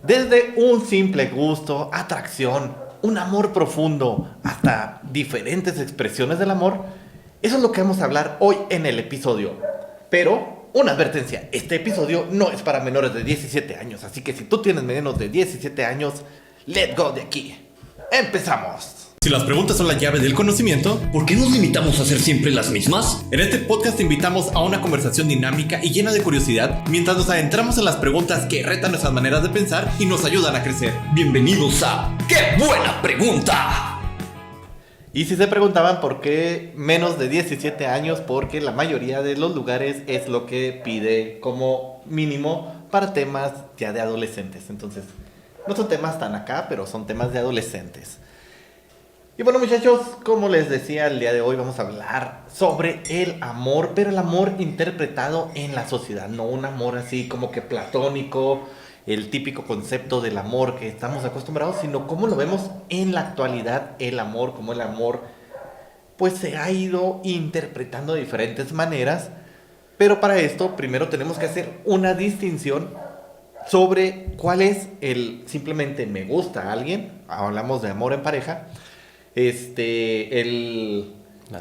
Desde un simple gusto, atracción, un amor profundo, hasta diferentes expresiones del amor, eso es lo que vamos a hablar hoy en el episodio. Pero, una advertencia, este episodio no es para menores de 17 años, así que si tú tienes menos de 17 años, let's go de aquí. ¡Empezamos! Si las preguntas son la llave del conocimiento, ¿por qué nos limitamos a hacer siempre las mismas? en este podcast te invitamos a una conversación dinámica y llena de curiosidad mientras nos adentramos en las preguntas que retan nuestras maneras de pensar y nos ayudan a crecer. Bienvenidos a ¡Qué buena pregunta! Y si se preguntaban por qué menos de 17 años, porque la mayoría de los lugares es lo que pide como mínimo para temas ya de adolescentes. Entonces, no son temas tan acá, pero son temas de adolescentes. Y bueno, muchachos, como les decía, el día de hoy vamos a hablar sobre el amor, pero el amor interpretado en la sociedad, no un amor así como que platónico, el típico concepto del amor que estamos acostumbrados, sino cómo lo vemos en la actualidad, el amor, como el amor pues se ha ido interpretando de diferentes maneras. Pero para esto primero tenemos que hacer una distinción sobre cuál es el simplemente me gusta a alguien, hablamos de amor en pareja,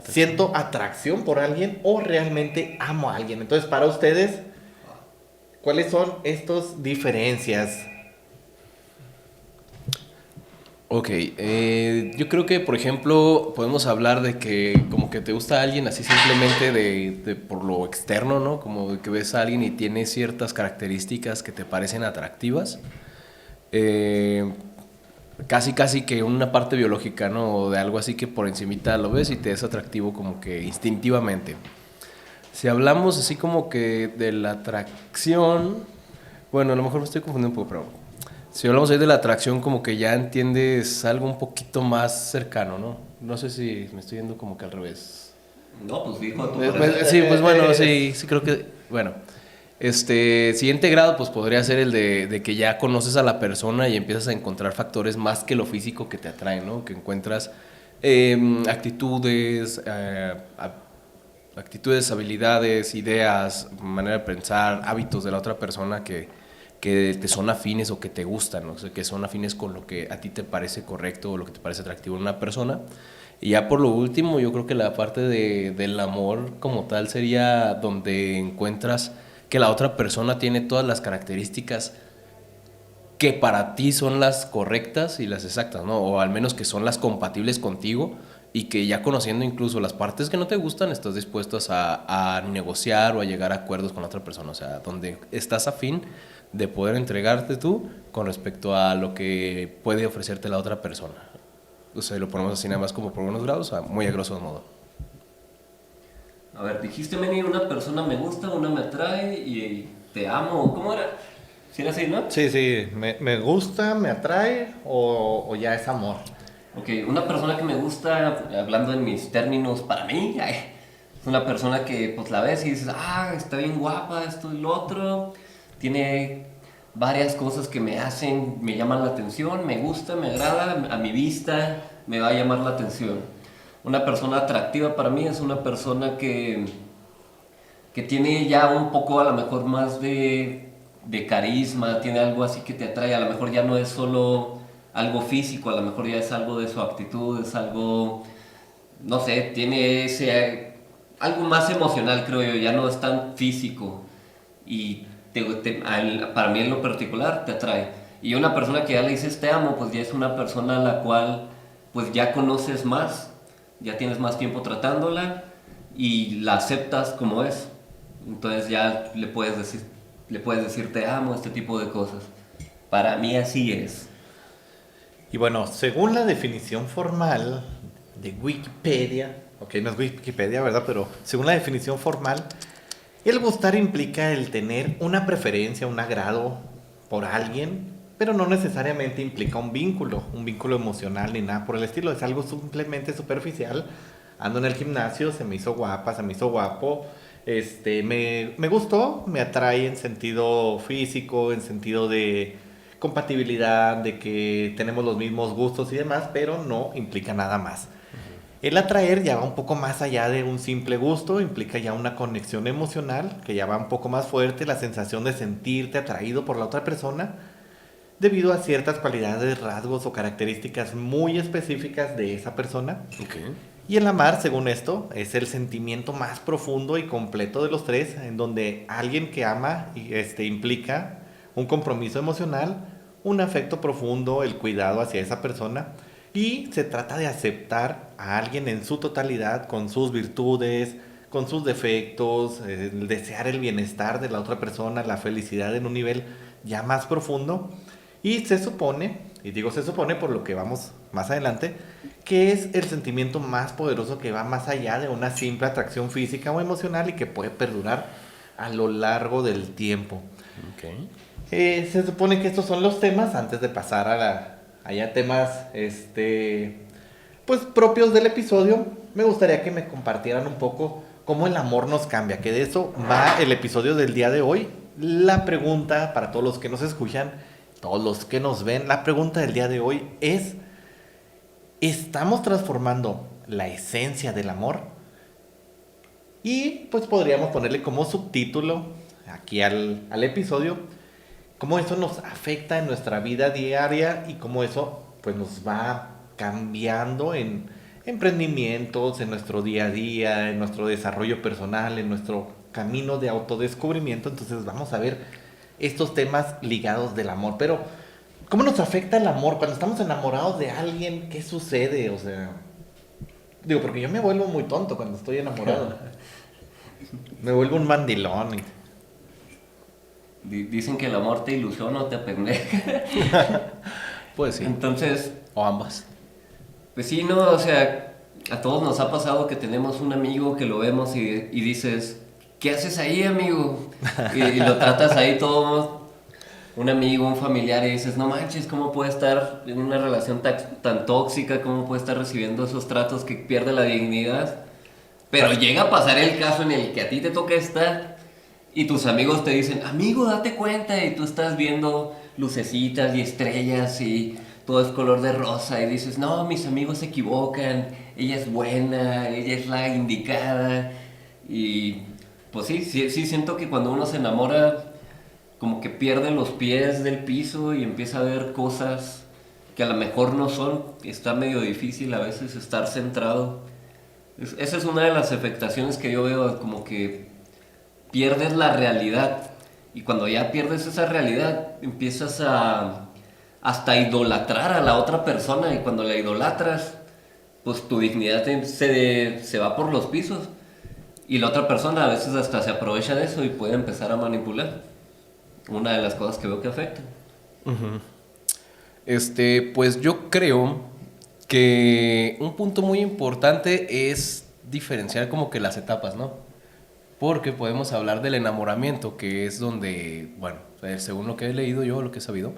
siento atracción por alguien o realmente amo a alguien. Entonces, para ustedes, ¿cuáles son estas diferencias? Ok, yo creo que, por ejemplo, podemos hablar de que como que te gusta a alguien así simplemente por lo externo, ¿no? Como de que ves a alguien y tiene ciertas características que te parecen atractivas. Casi que una parte biológica, ¿no? O de algo así que por encimita lo ves y te es atractivo como que instintivamente. Si hablamos así como que de la atracción, bueno, a lo mejor me estoy confundiendo un poco, pero si hablamos ahí de la atracción como que ya entiendes algo un poquito más cercano, ¿no? No sé si me estoy yendo como que al revés. No, pues dijo tú. Sí, pues bueno, sí creo que, bueno. Siguiente grado pues podría ser el de que ya conoces a la persona y empiezas a encontrar factores más que lo físico que te atraen, ¿no? Que encuentras actitudes, habilidades, ideas, manera de pensar, hábitos de la otra persona que te son afines o que te gustan, ¿no? O sea, que son afines con lo que a ti te parece correcto o lo que te parece atractivo en una persona. Y ya por lo último, yo creo que la parte del amor como tal sería donde encuentras que la otra persona tiene todas las características que para ti son las correctas y las exactas, ¿no? O al menos que son las compatibles contigo y que ya conociendo incluso las partes que no te gustan, estás dispuestos a negociar o a llegar a acuerdos con la otra persona. O sea, donde estás afín de poder entregarte tú con respecto a lo que puede ofrecerte la otra persona. O sea, lo ponemos así nada más como por unos grados, muy a grosso modo. A ver, dijiste, Meni, una persona me gusta, una me atrae y te amo. ¿Cómo era? ¿Sí era así, no? Sí, me gusta, me atrae o ya es amor. Ok, una persona que me gusta, hablando en mis términos para mí, es una persona que pues la ves y dices, está bien guapa, esto y lo otro, tiene varias cosas que me llaman la atención, me gusta, me agrada, a mi vista me va a llamar la atención. Una persona atractiva para mí es una persona que tiene ya un poco a lo mejor más de carisma, tiene algo así que te atrae, a lo mejor ya no es solo algo físico, a lo mejor ya es algo de su actitud, es algo, no sé, tiene algo más emocional, creo yo, ya no es tan físico y para mí en lo particular te atrae. Y una persona que ya le dices te amo, pues ya es una persona a la cual pues ya conoces más, ya tienes más tiempo tratándola y la aceptas como es. Entonces ya le puedes decir te amo, este tipo de cosas. Para mí así es. Y bueno, según la definición formal de Wikipedia, ok, no es Wikipedia, ¿verdad? Pero según la definición formal, el gustar implica el tener una preferencia, un agrado por alguien, pero no necesariamente implica un vínculo emocional ni nada por el estilo. Es algo simplemente superficial. Ando en el gimnasio, se me hizo guapa, se me hizo guapo. Me gustó, me atrae en sentido físico, en sentido de compatibilidad, de que tenemos los mismos gustos y demás, pero no implica nada más. El atraer ya va un poco más allá de un simple gusto, implica ya una conexión emocional que ya va un poco más fuerte, la sensación de sentirte atraído por la otra persona. debido a ciertas cualidades, rasgos o características muy específicas de esa persona. Ok. Y el amar, según esto, es el sentimiento más profundo y completo de los tres, en donde alguien que ama implica un compromiso emocional, un afecto profundo, el cuidado hacia esa persona, y se trata de aceptar a alguien en su totalidad, con sus virtudes, con sus defectos, el desear el bienestar de la otra persona, la felicidad en un nivel ya más profundo. Y se supone, y digo se supone por lo que vamos más adelante, que es el sentimiento más poderoso que va más allá de una simple atracción física o emocional y que puede perdurar a lo largo del tiempo. Ok. Se supone que estos son los temas antes de pasar allá temas pues propios del episodio. Me gustaría que me compartieran un poco cómo el amor nos cambia, que de eso va el episodio del día de hoy. La pregunta para todos los que nos escuchan, todos los que nos ven, la pregunta del día de hoy es: ¿estamos transformando la esencia del amor? Y pues podríamos ponerle como subtítulo aquí al episodio, cómo eso nos afecta en nuestra vida diaria y cómo eso pues nos va cambiando en emprendimientos, en nuestro día a día, en nuestro desarrollo personal, en nuestro camino de autodescubrimiento. Entonces vamos a ver estos temas ligados del amor. Pero, ¿cómo nos afecta el amor? Cuando estamos enamorados de alguien, ¿qué sucede? O sea, digo, porque yo me vuelvo muy tonto cuando estoy enamorado. Me vuelvo un mandilón. Dicen que el amor te ilusiona o te apendeja. Pues sí. Entonces, O ambas. pues sí, no, o sea, a todos nos ha pasado que tenemos un amigo que lo vemos y dices, ¿qué haces ahí, amigo? Y lo tratas ahí todo, un amigo, un familiar, y dices, no manches, ¿cómo puede estar en una relación tan tóxica? ¿Cómo puede estar recibiendo esos tratos que pierde la dignidad? Pero llega a pasar el caso en el que a ti te toca estar y tus amigos te dicen, amigo, date cuenta, y tú estás viendo lucecitas y estrellas y todo es color de rosa y dices, no, mis amigos se equivocan, ella es buena, ella es la indicada. Y pues sí siento que cuando uno se enamora como que pierde los pies del piso y empieza a ver cosas que a lo mejor no son. Está medio difícil a veces estar centrado. Esa es una de las afectaciones que yo veo, como que pierdes la realidad. Y cuando ya pierdes esa realidad, empiezas a hasta idolatrar a la otra persona. Y cuando la idolatras, pues tu dignidad se va por los pisos. Y la otra persona a veces hasta se aprovecha de eso y puede empezar a manipular. Una de las cosas que veo que afecta. Pues yo creo que un punto muy importante es diferenciar como que las etapas, ¿no? Porque podemos hablar del enamoramiento, que es donde, bueno, según lo que he leído yo, lo que he sabido,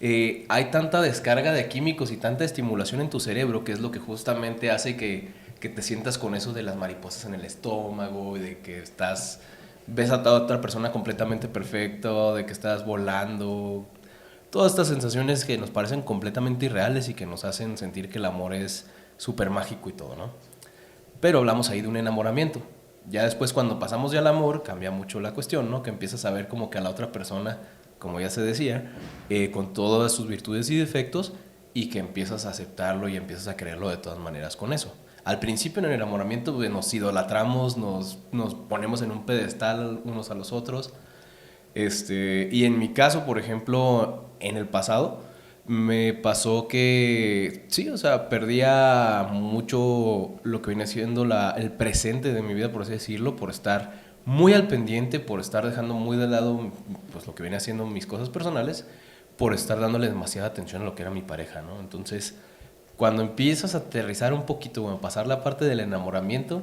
hay tanta descarga de químicos y tanta estimulación en tu cerebro, que es lo que justamente hace que te sientas con eso de las mariposas en el estómago, de que ves a otra persona completamente perfecta, de que estás volando. Todas estas sensaciones que nos parecen completamente irreales y que nos hacen sentir que el amor es súper mágico y todo, ¿no? Pero hablamos ahí de un enamoramiento. Ya después, cuando pasamos ya al amor, cambia mucho la cuestión, ¿no? Que empiezas a ver como que a la otra persona, como ya se decía, con todas sus virtudes y defectos, y que empiezas a aceptarlo y empiezas a quererlo de todas maneras con eso. Al principio en el enamoramiento pues, nos idolatramos, nos ponemos en un pedestal unos a los otros. Y en mi caso, por ejemplo, en el pasado, me pasó que, sí, o sea, perdía mucho lo que viene siendo el presente de mi vida, por así decirlo, por estar muy al pendiente, por estar dejando muy de lado pues, lo que viene haciendo mis cosas personales, por estar dándole demasiada atención a lo que era mi pareja, ¿no? Entonces, cuando empiezas a aterrizar un poquito, bueno, pasar la parte del enamoramiento,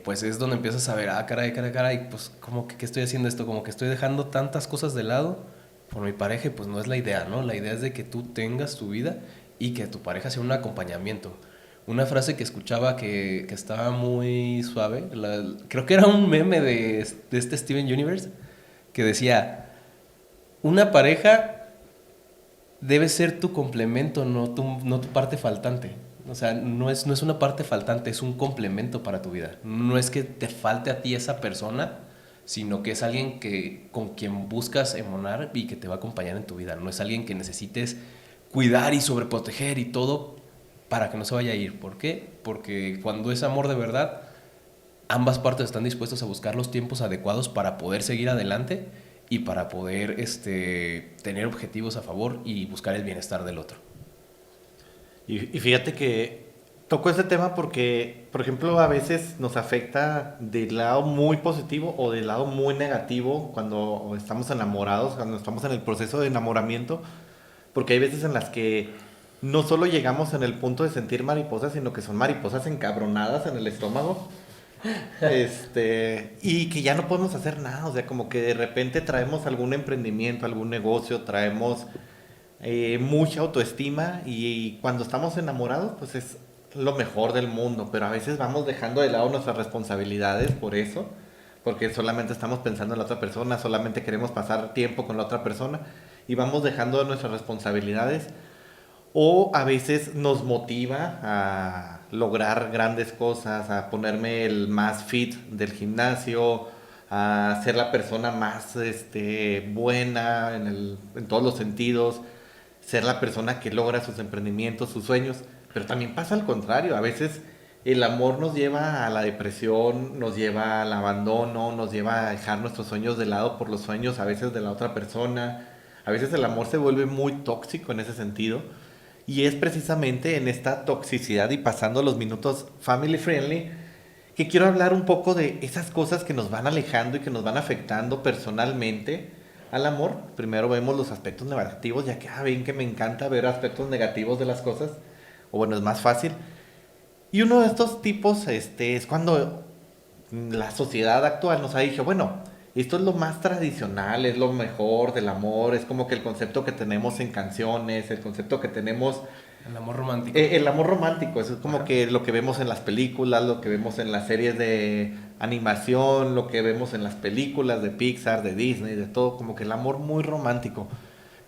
pues es donde empiezas a ver, caray, pues como que ¿qué estoy haciendo esto? Como que estoy dejando tantas cosas de lado por mi pareja y pues no es la idea, ¿no? La idea es de que tú tengas tu vida y que tu pareja sea un acompañamiento. Una frase que escuchaba que estaba muy suave, creo que era un meme de este Steven Universe, que decía, una pareja debe ser tu complemento, no tu parte faltante. O sea, no es una parte faltante, es un complemento para tu vida. No es que te falte a ti esa persona, sino que es alguien con quien buscas emonar y que te va a acompañar en tu vida. No es alguien que necesites cuidar y sobreproteger y todo para que no se vaya a ir. ¿Por qué? Porque cuando es amor de verdad, ambas partes están dispuestas a buscar los tiempos adecuados para poder seguir adelante y para poder tener objetivos a favor y buscar el bienestar del otro. Y fíjate que toco este tema porque, por ejemplo, a veces nos afecta del lado muy positivo o del lado muy negativo cuando estamos enamorados, cuando estamos en el proceso de enamoramiento, porque hay veces en las que no solo llegamos en el punto de sentir mariposas, sino que son mariposas encabronadas en el estómago. Y que ya no podemos hacer nada, o sea, como que de repente traemos algún emprendimiento, algún negocio, traemos mucha autoestima y cuando estamos enamorados, pues es lo mejor del mundo, pero a veces vamos dejando de lado nuestras responsabilidades por eso, porque solamente estamos pensando en la otra persona, solamente queremos pasar tiempo con la otra persona y vamos dejando nuestras responsabilidades. O a veces nos motiva a lograr grandes cosas, a ponerme el más fit del gimnasio, a ser la persona más buena en todos los sentidos, ser la persona que logra sus emprendimientos, sus sueños. Pero también pasa al contrario, a veces el amor nos lleva a la depresión, nos lleva al abandono, nos lleva a dejar nuestros sueños de lado por los sueños a veces de la otra persona. A veces el amor se vuelve muy tóxico en ese sentido. Y es precisamente en esta toxicidad y pasando los minutos family friendly que quiero hablar un poco de esas cosas que nos van alejando y que nos van afectando personalmente al amor. Primero vemos los aspectos negativos, ya que ven que me encanta ver aspectos negativos de las cosas, o bueno, es más fácil. Y uno de estos tipos es cuando la sociedad actual nos ha dicho, bueno, esto es lo más tradicional, es lo mejor del amor, es como que el concepto que tenemos en canciones, el concepto que tenemos... El amor romántico. El amor romántico, eso es como Ajá. que lo que vemos en las películas, lo que vemos en las series de animación, lo que vemos en las películas de Pixar, de Disney, de todo, como que el amor muy romántico.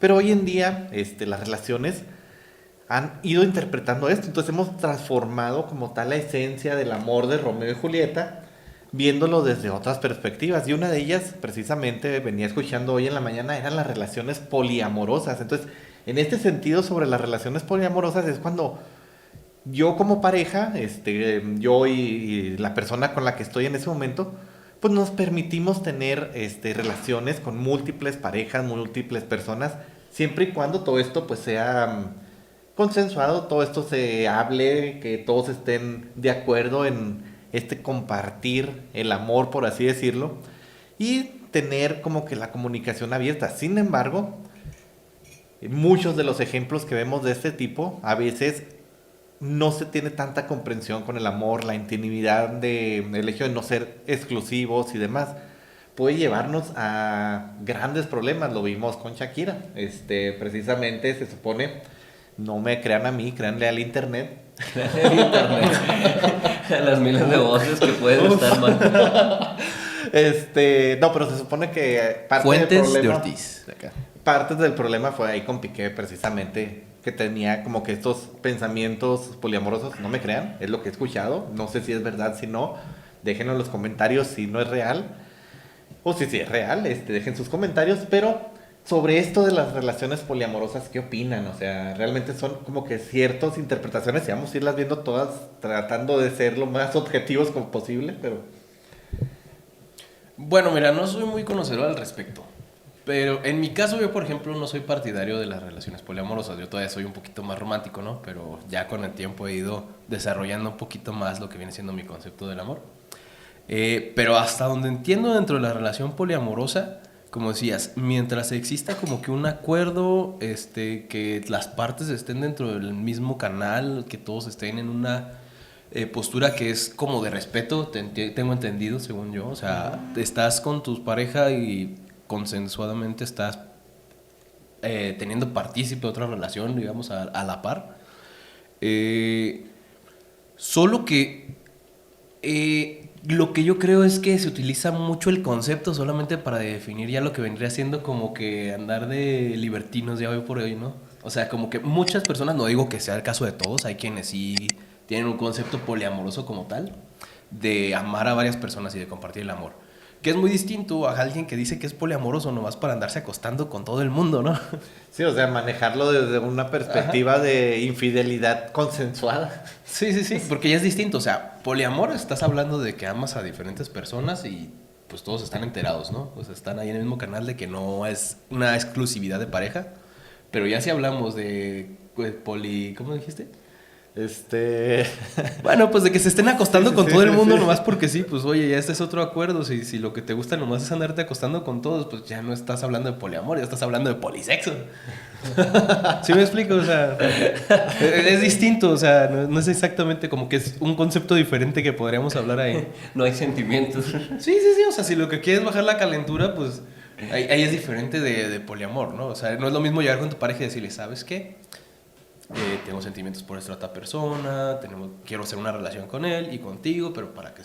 Pero hoy en día las relaciones han ido interpretando esto, entonces hemos transformado como tal la esencia del amor de Romeo y Julieta, viéndolo desde otras perspectivas. Y una de ellas, precisamente, venía escuchando hoy en la mañana, eran las relaciones poliamorosas. Entonces, en este sentido, sobre las relaciones poliamorosas, es cuando yo como pareja, yo y la persona con la que estoy en ese momento, pues nos permitimos tener relaciones con múltiples parejas, múltiples personas, siempre y cuando todo esto pues sea consensuado, todo esto se hable, que todos estén de acuerdo en compartir el amor, por así decirlo, y tener como que la comunicación abierta. Sin embargo, muchos de los ejemplos que vemos de este tipo, a veces no se tiene tanta comprensión con el amor, la intimidad, el hecho de no ser exclusivos y demás, puede llevarnos a grandes problemas. Lo vimos con Shakira. Precisamente se supone, no me crean a mí, créanle al internet. Internet. A las miles de voces que pueden estar mal. No, pero se supone que Fuentes del problema, de Ortiz. Acá. parte del problema fue ahí con Piqué, precisamente, que tenía como que estos pensamientos poliamorosos. No me crean, es lo que he escuchado. No sé si es verdad, si no, déjenlo en los comentarios si no es real. O si sí es real, dejen sus comentarios. Pero sobre esto de las relaciones poliamorosas, ¿qué opinan? O sea, realmente son como que ciertas interpretaciones y vamos a irlas viendo todas tratando de ser lo más objetivos como posible, pero... Bueno, mira, no soy muy conocedor al respecto. Pero en mi caso, yo, por ejemplo, no soy partidario de las relaciones poliamorosas. Yo todavía soy un poquito más romántico, ¿no? Pero ya con el tiempo he ido desarrollando un poquito más lo que viene siendo mi concepto del amor. Pero hasta donde entiendo dentro de la relación poliamorosa, como decías, mientras exista como que un acuerdo, que las partes estén dentro del mismo canal, que todos estén en una postura que es como de respeto, tengo entendido, según yo. O sea, estás con tu pareja y consensuadamente estás teniendo partícipe de otra relación, digamos, a la par. Solo que lo que yo creo es que se utiliza mucho el concepto solamente para definir ya lo que vendría siendo como que andar de libertinos ya hoy por hoy, ¿no? O sea, como que muchas personas, no digo que sea el caso de todos, hay quienes sí tienen un concepto poliamoroso como tal, de amar a varias personas y de compartir el amor. Que es muy distinto a alguien que dice que es poliamoroso nomás para andarse acostando con todo el mundo, ¿no? Sí, o sea, manejarlo desde una perspectiva de infidelidad consensuada. Sí, porque ya es distinto. O sea, poliamor estás hablando de que amas a diferentes personas y pues todos están enterados, ¿no? O sea, están ahí en el mismo canal de que no es una exclusividad de pareja. Pero ya si hablamos de ¿cómo dijiste? Bueno, pues de que se estén acostando con todo el mundo nomás porque sí, pues oye, ya este es otro acuerdo. Si lo que te gusta nomás es andarte acostando con todos, pues ya no estás hablando de poliamor, ya estás hablando de polisexo. ¿Sí me explico? O sea, es distinto, o sea, no es exactamente como que es un concepto diferente que podríamos hablar ahí. No hay sentimientos. Sí, o sea, si lo que quieres es bajar la calentura, pues ahí es diferente de poliamor, ¿no? O sea, no es lo mismo llegar con tu pareja y decirle, ¿sabes qué? Tengo sentimientos por esta otra persona, quiero hacer una relación con él y contigo, pero para que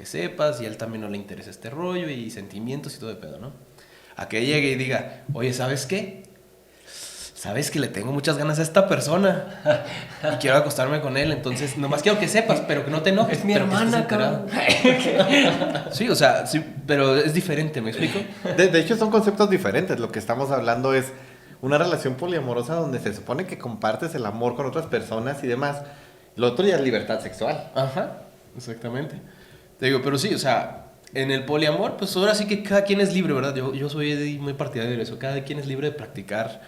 sepas, y a él también no le interesa este rollo y sentimientos y todo de pedo, ¿no? A que llegue y diga, oye, ¿sabes qué? Sabes que le tengo muchas ganas a esta persona y quiero acostarme con él, entonces nomás quiero que sepas, pero que no te enojes. Es mi pero que estés hermana, enterado. cabrón. Sí, o sea, sí, pero es diferente, ¿me explico? De hecho, son conceptos diferentes. Lo que estamos hablando es una relación poliamorosa donde se supone que compartes el amor con otras personas y demás. Lo otro ya es libertad sexual. Ajá, exactamente. Te digo, pero sí, o sea, en el poliamor, pues ahora sí que cada quien es libre, ¿verdad? Yo soy muy partidario de eso. Cada quien es libre de practicar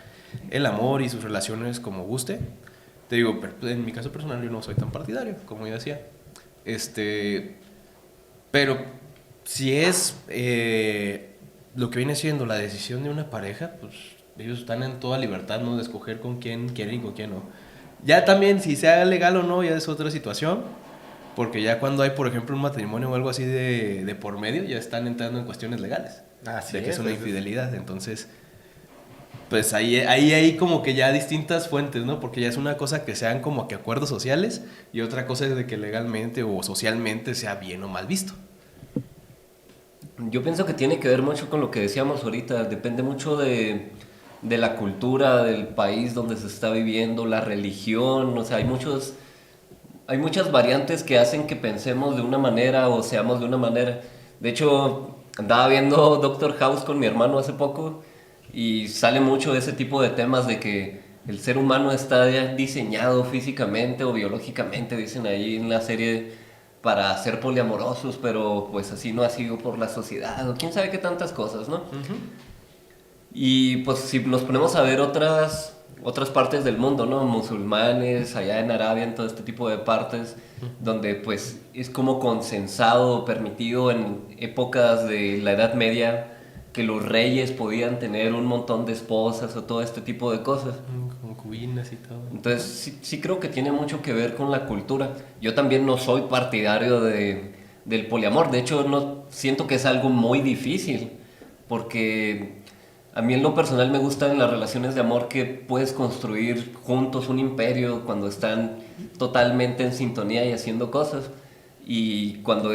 el amor y sus relaciones como guste. Te digo, pero en mi caso personal yo no soy tan partidario, como yo decía. Pero si es lo que viene siendo la decisión de una pareja, pues ellos están en toda libertad, ¿no? De escoger con quién quieren y con quién no. Ya también, si sea legal o no, ya es otra situación. Porque ya cuando hay, por ejemplo, un matrimonio o algo así de por medio, ya están entrando en cuestiones legales. Así de que es, es una pues, infidelidad. Entonces, pues ahí hay como que ya distintas fuentes, ¿no? Porque ya es una cosa que sean como que acuerdos sociales y otra cosa es de que legalmente o socialmente sea bien o mal visto. Yo pienso que tiene que ver mucho con lo que decíamos ahorita. Depende mucho de la cultura del país donde se está viviendo, la religión. O sea, hay muchas variantes que hacen que pensemos de una manera o seamos de una manera. De hecho, andaba viendo Doctor House con mi hermano hace poco y sale mucho de ese tipo de temas de que el ser humano está diseñado físicamente o biológicamente, dicen ahí en la serie, para ser poliamorosos, pero pues así no ha sido por la sociedad o quién sabe qué tantas cosas, ¿no? Y pues si nos ponemos a ver otras partes del mundo, ¿no? Musulmanes, allá en Arabia, en todo este tipo de partes, donde pues es como consensado, permitido en épocas de la Edad Media que los reyes podían tener un montón de esposas o todo este tipo de cosas. Concubinas y todo. Entonces sí creo que tiene mucho que ver con la cultura. Yo también no soy partidario del poliamor, de hecho no siento que es algo muy difícil, porque a mí en lo personal me gustan las relaciones de amor que puedes construir juntos un imperio cuando están totalmente en sintonía y haciendo cosas. Y cuando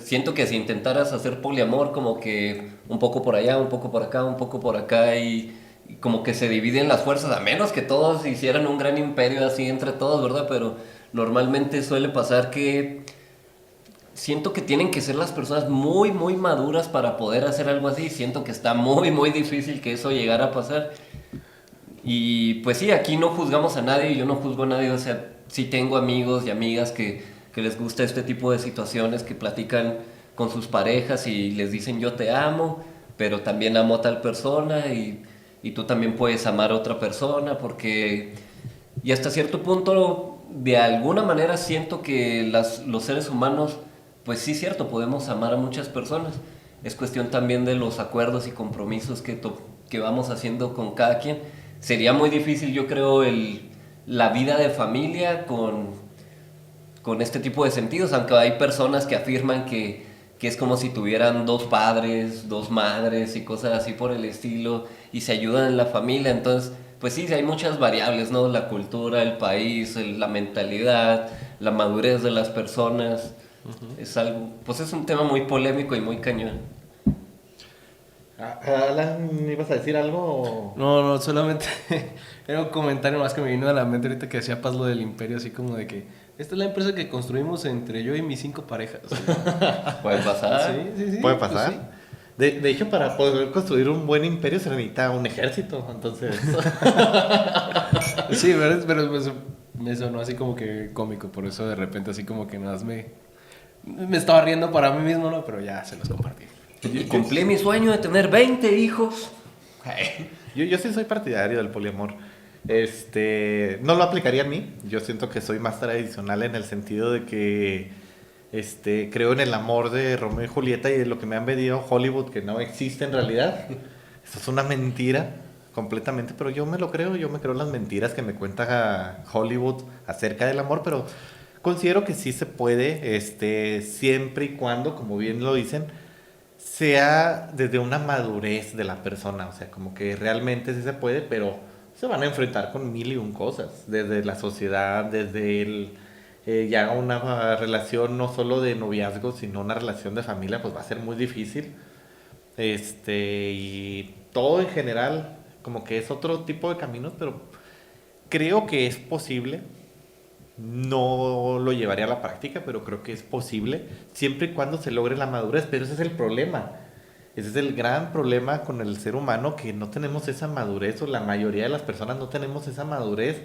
siento que si intentaras hacer poliamor, como que un poco por allá, un poco por acá, un poco por acá, y como que se dividen las fuerzas, a menos que todos hicieran un gran imperio así entre todos, ¿verdad? Pero normalmente suele pasar que siento que tienen que ser las personas muy, muy maduras para poder hacer algo así. Siento que está muy, muy difícil que eso llegara a pasar. Y pues sí, aquí no juzgamos a nadie, yo no juzgo a nadie. O sea, sí tengo amigos y amigas que les gusta este tipo de situaciones, que platican con sus parejas y les dicen yo te amo, pero también amo a tal persona y tú también puedes amar a otra persona, porque... Y hasta cierto punto, de alguna manera siento que los seres humanos, pues sí, cierto, podemos amar a muchas personas. Es cuestión también de los acuerdos y compromisos que vamos haciendo con cada quien. Sería muy difícil, yo creo, la vida de familia con este tipo de sentidos, aunque hay personas que afirman que es como si tuvieran dos padres, dos madres y cosas así por el estilo, y se ayudan en la familia. Entonces, pues sí, hay muchas variables, ¿no? La cultura, el país, la mentalidad, la madurez de las personas. Es algo, pues es un tema muy polémico y muy cañón. Alan, ¿ibas a decir algo? No, solamente era un comentario más que me vino a la mente ahorita que decía Paz lo del imperio, así como de que esta es la empresa que construimos entre yo y mis 5 parejas. Puede pasar. Sí. Puede pues pasar. sí. De hecho, para poder construir un buen imperio se necesita un ejército, entonces... Sí, pero me sonó así como que cómico, por eso de repente así como que nada más me estaba riendo para mí mismo, ¿no? Pero ya se los compartí. Y cumplí mi sueño de tener 20 hijos. Yo sí soy partidario del poliamor. No lo aplicaría a mí. Yo siento que soy más tradicional en el sentido de que creo en el amor de Romeo y Julieta y de lo que me han vendido Hollywood, que no existe en realidad. Eso es una mentira completamente, pero yo me lo creo. Yo me creo las mentiras que me cuenta Hollywood acerca del amor, pero considero que sí se puede, siempre y cuando, como bien lo dicen, sea desde una madurez de la persona. O sea, como que realmente sí se puede, pero se van a enfrentar con mil y un cosas, desde la sociedad, desde ya una relación no solo de noviazgo, sino una relación de familia, pues va a ser muy difícil. Y todo en general, como que es otro tipo de caminos, pero creo que es posible. No lo llevaré a la práctica, pero creo que es posible, siempre y cuando se logre la madurez. Pero ese es el problema. Ese es el gran problema con el ser humano, que no tenemos esa madurez, o la mayoría de las personas no tenemos esa madurez.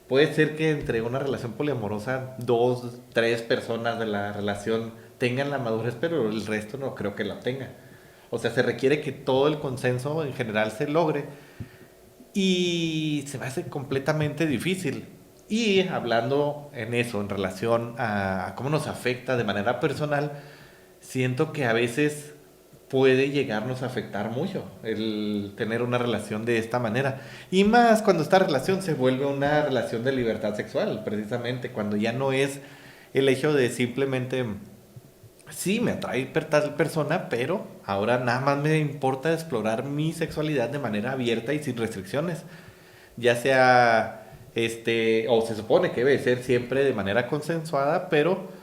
Puede ser que entre una relación poliamorosa 2, 3 personas de la relación tengan la madurez, pero el resto no creo que la tenga. O sea, se requiere que todo el consenso en general se logre y se me hace completamente difícil. Y hablando en eso, en relación a cómo nos afecta de manera personal, siento que a veces puede llegarnos a afectar mucho el tener una relación de esta manera. Y más cuando esta relación se vuelve una relación de libertad sexual, precisamente, cuando ya no es el hecho de simplemente, sí, me atrae tal persona, pero ahora nada más me importa explorar mi sexualidad de manera abierta y sin restricciones. Ya sea, o se supone que debe ser siempre de manera consensuada, pero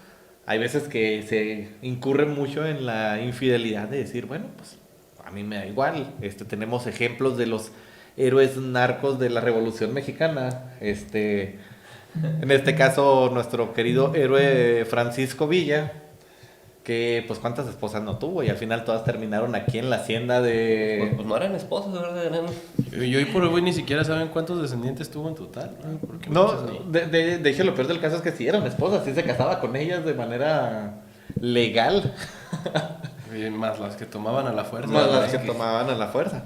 hay veces que se incurre mucho en la infidelidad de decir, bueno, pues a mí me da igual. Tenemos ejemplos de los héroes narcos de la Revolución Mexicana. En este caso, nuestro querido héroe Francisco Villa, que pues cuántas esposas no tuvo y al final todas terminaron aquí en la hacienda de... Pues no eran esposos, ¿verdad? Y hoy por hoy ni siquiera saben cuántos descendientes tuvo en total, ¿no? Porque No, muchos ni- de hecho lo peor del caso es que sí eran esposas, sí se casaba con ellas de manera legal. Y más las que tomaban a la fuerza. Más las ¿no? que tomaban a la fuerza.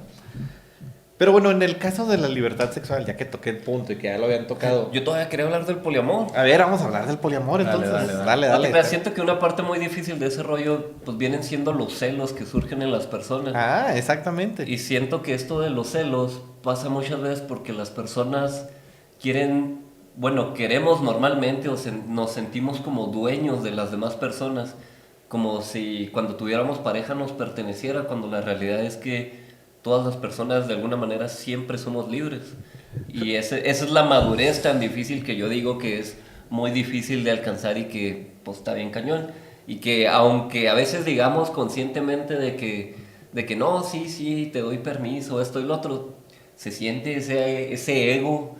Pero bueno, en el caso de la libertad sexual, ya que toqué el punto y que ya lo habían tocado. Yo todavía quería hablar del poliamor. A ver, vamos a hablar del poliamor Dale, entonces. dale. No, pero siento que una parte muy difícil de ese rollo, pues vienen siendo los celos que surgen en las personas. Ah, exactamente. Y siento que esto de los celos pasa muchas veces porque las personas quieren, bueno, queremos normalmente nos sentimos como dueños de las demás personas, como si cuando tuviéramos pareja nos perteneciera, cuando la realidad es que todas las personas de alguna manera siempre somos libres. Y esa es la madurez tan difícil que yo digo que es muy difícil de alcanzar y que pues está bien cañón. Y que aunque a veces digamos conscientemente de que no, sí, te doy permiso, esto y lo otro, se siente ese ego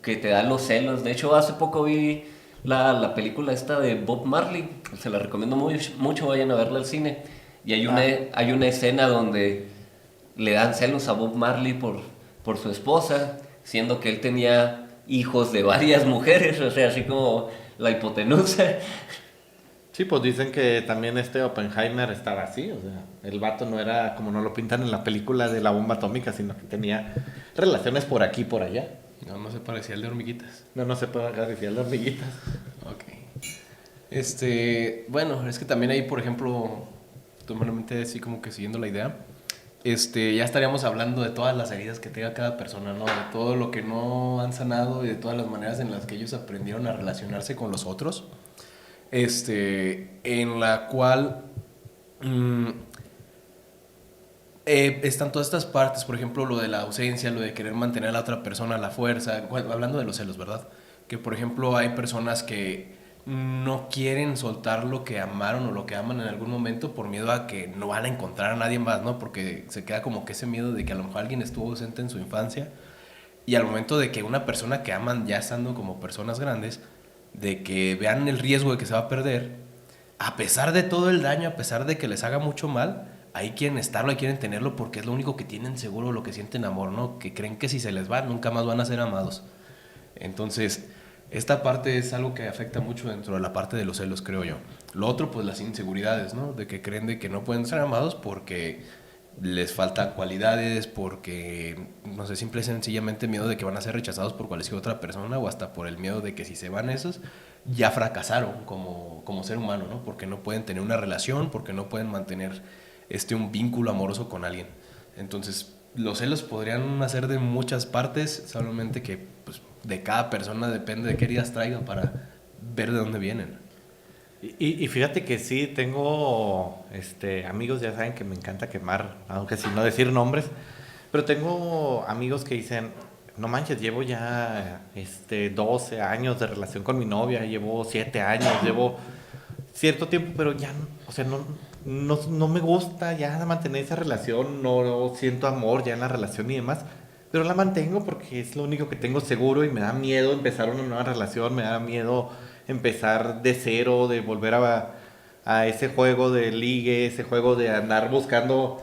que te da los celos. De hecho, hace poco vi la película esta de Bob Marley, se la recomiendo mucho, vayan a verla al cine. Y hay una escena donde le dan celos a Bob Marley por su esposa, siendo que él tenía hijos de varias mujeres, o sea, así como la hipotenusa. Sí, pues dicen que también Oppenheimer estaba así, o sea, el vato no era como no lo pintan en la película de la bomba atómica, sino que tenía relaciones por aquí y por allá. No se parecía al de hormiguitas. No se puede agarrar las hormiguitas. Ok. Bueno, es que también ahí, por ejemplo, totalmente así como que siguiendo la idea, ya estaríamos hablando de todas las heridas que tenga cada persona, ¿no? De todo lo que no han sanado y de todas las maneras en las que ellos aprendieron a relacionarse con los otros. En la cual están todas estas partes, por ejemplo, lo de la ausencia, lo de querer mantener a la otra persona a la fuerza, hablando de los celos, ¿verdad? Que, por ejemplo, hay personas que no quieren soltar lo que amaron o lo que aman en algún momento por miedo a que no van a encontrar a nadie más, ¿no? Porque se queda como que ese miedo de que a lo mejor alguien estuvo ausente en su infancia y al momento de que una persona que aman ya estando como personas grandes de que vean el riesgo de que se va a perder, a pesar de todo el daño, a pesar de que les haga mucho mal, ahí quieren estarlo, ahí quieren tenerlo porque es lo único que tienen seguro, lo que sienten amor, ¿no? Que creen que si se les va, nunca más van a ser amados. Entonces, esta parte es algo que afecta mucho dentro de la parte de los celos, creo yo. Lo otro, pues las inseguridades, ¿no? De que creen de que no pueden ser amados porque les faltan cualidades, porque, no sé, simple y sencillamente miedo de que van a ser rechazados por cualquier otra persona o hasta por el miedo de que si se van esos, ya fracasaron como ser humano, ¿no? Porque no pueden tener una relación, porque no pueden mantener un vínculo amoroso con alguien. Entonces, los celos podrían nacer de muchas partes, solamente que pues, de cada persona depende de qué heridas traigan para ver de dónde vienen. Y fíjate que sí, tengo amigos, ya saben que me encanta quemar, aunque sin no decir nombres, pero tengo amigos que dicen, no manches, llevo ya 12 años de relación con mi novia, llevo 7 años, llevo cierto tiempo, pero ya, o sea, no me gusta ya mantener esa relación, no siento amor ya en la relación y demás, pero la mantengo porque es lo único que tengo seguro y me da miedo empezar una nueva relación, me da miedo empezar de cero, de volver a ese juego de ligue, ese juego de andar buscando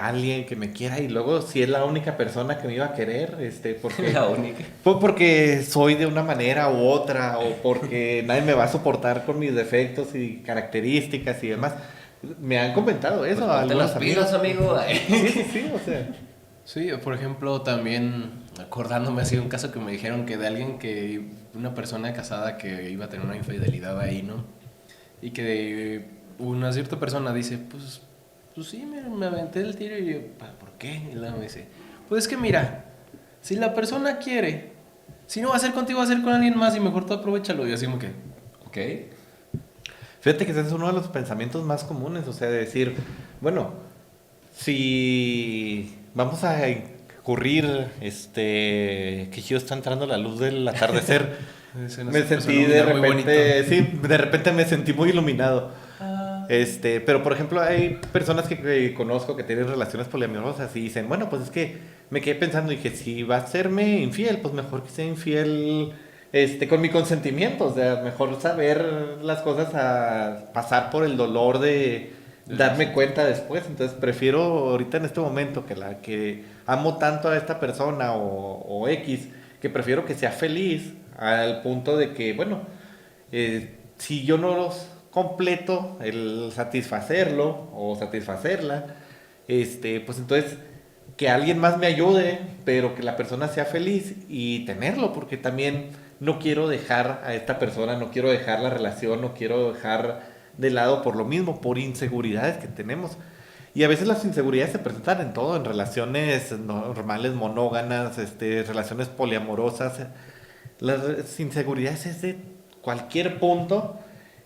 alguien que me quiera y luego si es la única persona que me iba a querer, porque La única. porque soy de una manera u otra o porque nadie me va a soportar con mis defectos y características y demás. Me han comentado eso Pues a ponte algunos las amigos. pilas, amigo. Sí, o sea. Sí, por ejemplo, también acordándome así de un caso que me dijeron que de alguien que, una persona casada que iba a tener una infidelidad ahí, ¿no? Y que una cierta persona dice, pues sí, me aventé el tiro y yo, ¿por qué? Y luego me dice, pues es que mira, si la persona quiere, si no va a ser contigo, va a ser con alguien más y mejor tú aprovechalo. Y así como que, Ok. Fíjate que ese es uno de los pensamientos más comunes, o sea, de decir, bueno, si vamos a incurrir, que yo está entrando la luz del atardecer, me sentí de repente, sí, de repente me sentí muy iluminado. Pero por ejemplo hay personas que conozco que tienen relaciones poliamorosas y dicen, bueno, pues es que me quedé pensando y dije, si va a serme infiel, pues mejor que sea infiel con mi consentimiento, o sea, mejor saber las cosas a pasar por el dolor de darme cuenta después. Entonces prefiero ahorita en este momento que la que amo tanto a esta persona o X, que prefiero que sea feliz al punto de que, bueno, si yo no los completo el satisfacerlo o satisfacerla, pues entonces que alguien más me ayude, pero que la persona sea feliz y tenerlo, porque también no quiero dejar a esta persona, no quiero dejar la relación, no quiero dejar de lado por lo mismo, por inseguridades que tenemos. Y a veces las inseguridades se presentan en todo, en relaciones normales, monóganas, relaciones poliamorosas. Las inseguridades es de cualquier punto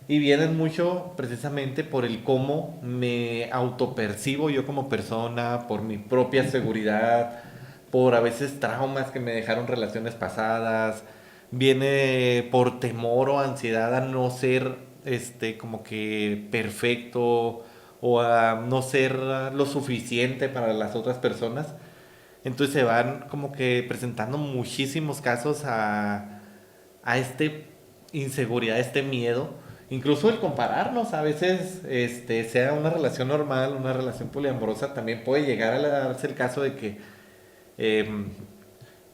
y vienen mucho precisamente por el cómo me autopercibo yo como persona, por mi propia seguridad, por a veces traumas que me dejaron relaciones pasadas, viene por temor o ansiedad a no ser como que perfecto o a no ser lo suficiente para las otras personas. Entonces se van como que presentando muchísimos casos a inseguridad, miedo. Incluso el compararnos a veces, sea una relación normal, una relación poliamorosa, también puede llegar a darse el caso de que...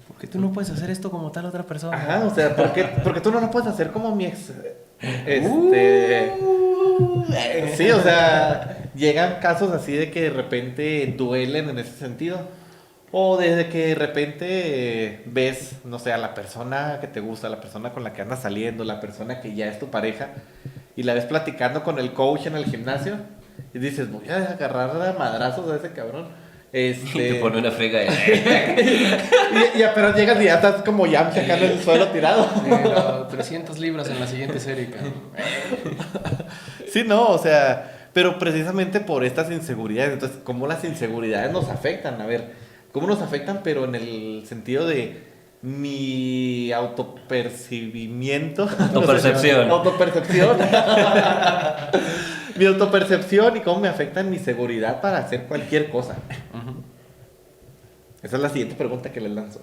¿por qué tú no puedes hacer esto como tal otra persona? Ajá, o sea, porque tú no lo puedes hacer como mi ex. Sí, o sea, llegan casos así de que de repente duelen en ese sentido. O desde que de repente ves, no sé, a la persona que te gusta, la persona con la que andas saliendo, la persona que ya es tu pareja, y la ves platicando con el coach en el gimnasio, y dices, voy a agarrar a madrazos a ese cabrón. Y te pone una frega de... Pero llegas y ya estás como ya acá en el suelo tirado. Pero 300 libras en la siguiente serie, cabrón. Sí, no, o sea, pero precisamente por estas inseguridades. Entonces, ¿cómo las inseguridades nos afectan? A ver, ¿cómo nos afectan? Pero en el sentido de mi autopercibimiento. Autopercepción. Autopercepción. Mi autopercepción y cómo me afecta mi seguridad para hacer cualquier cosa. Esa es la siguiente pregunta que les lanzo.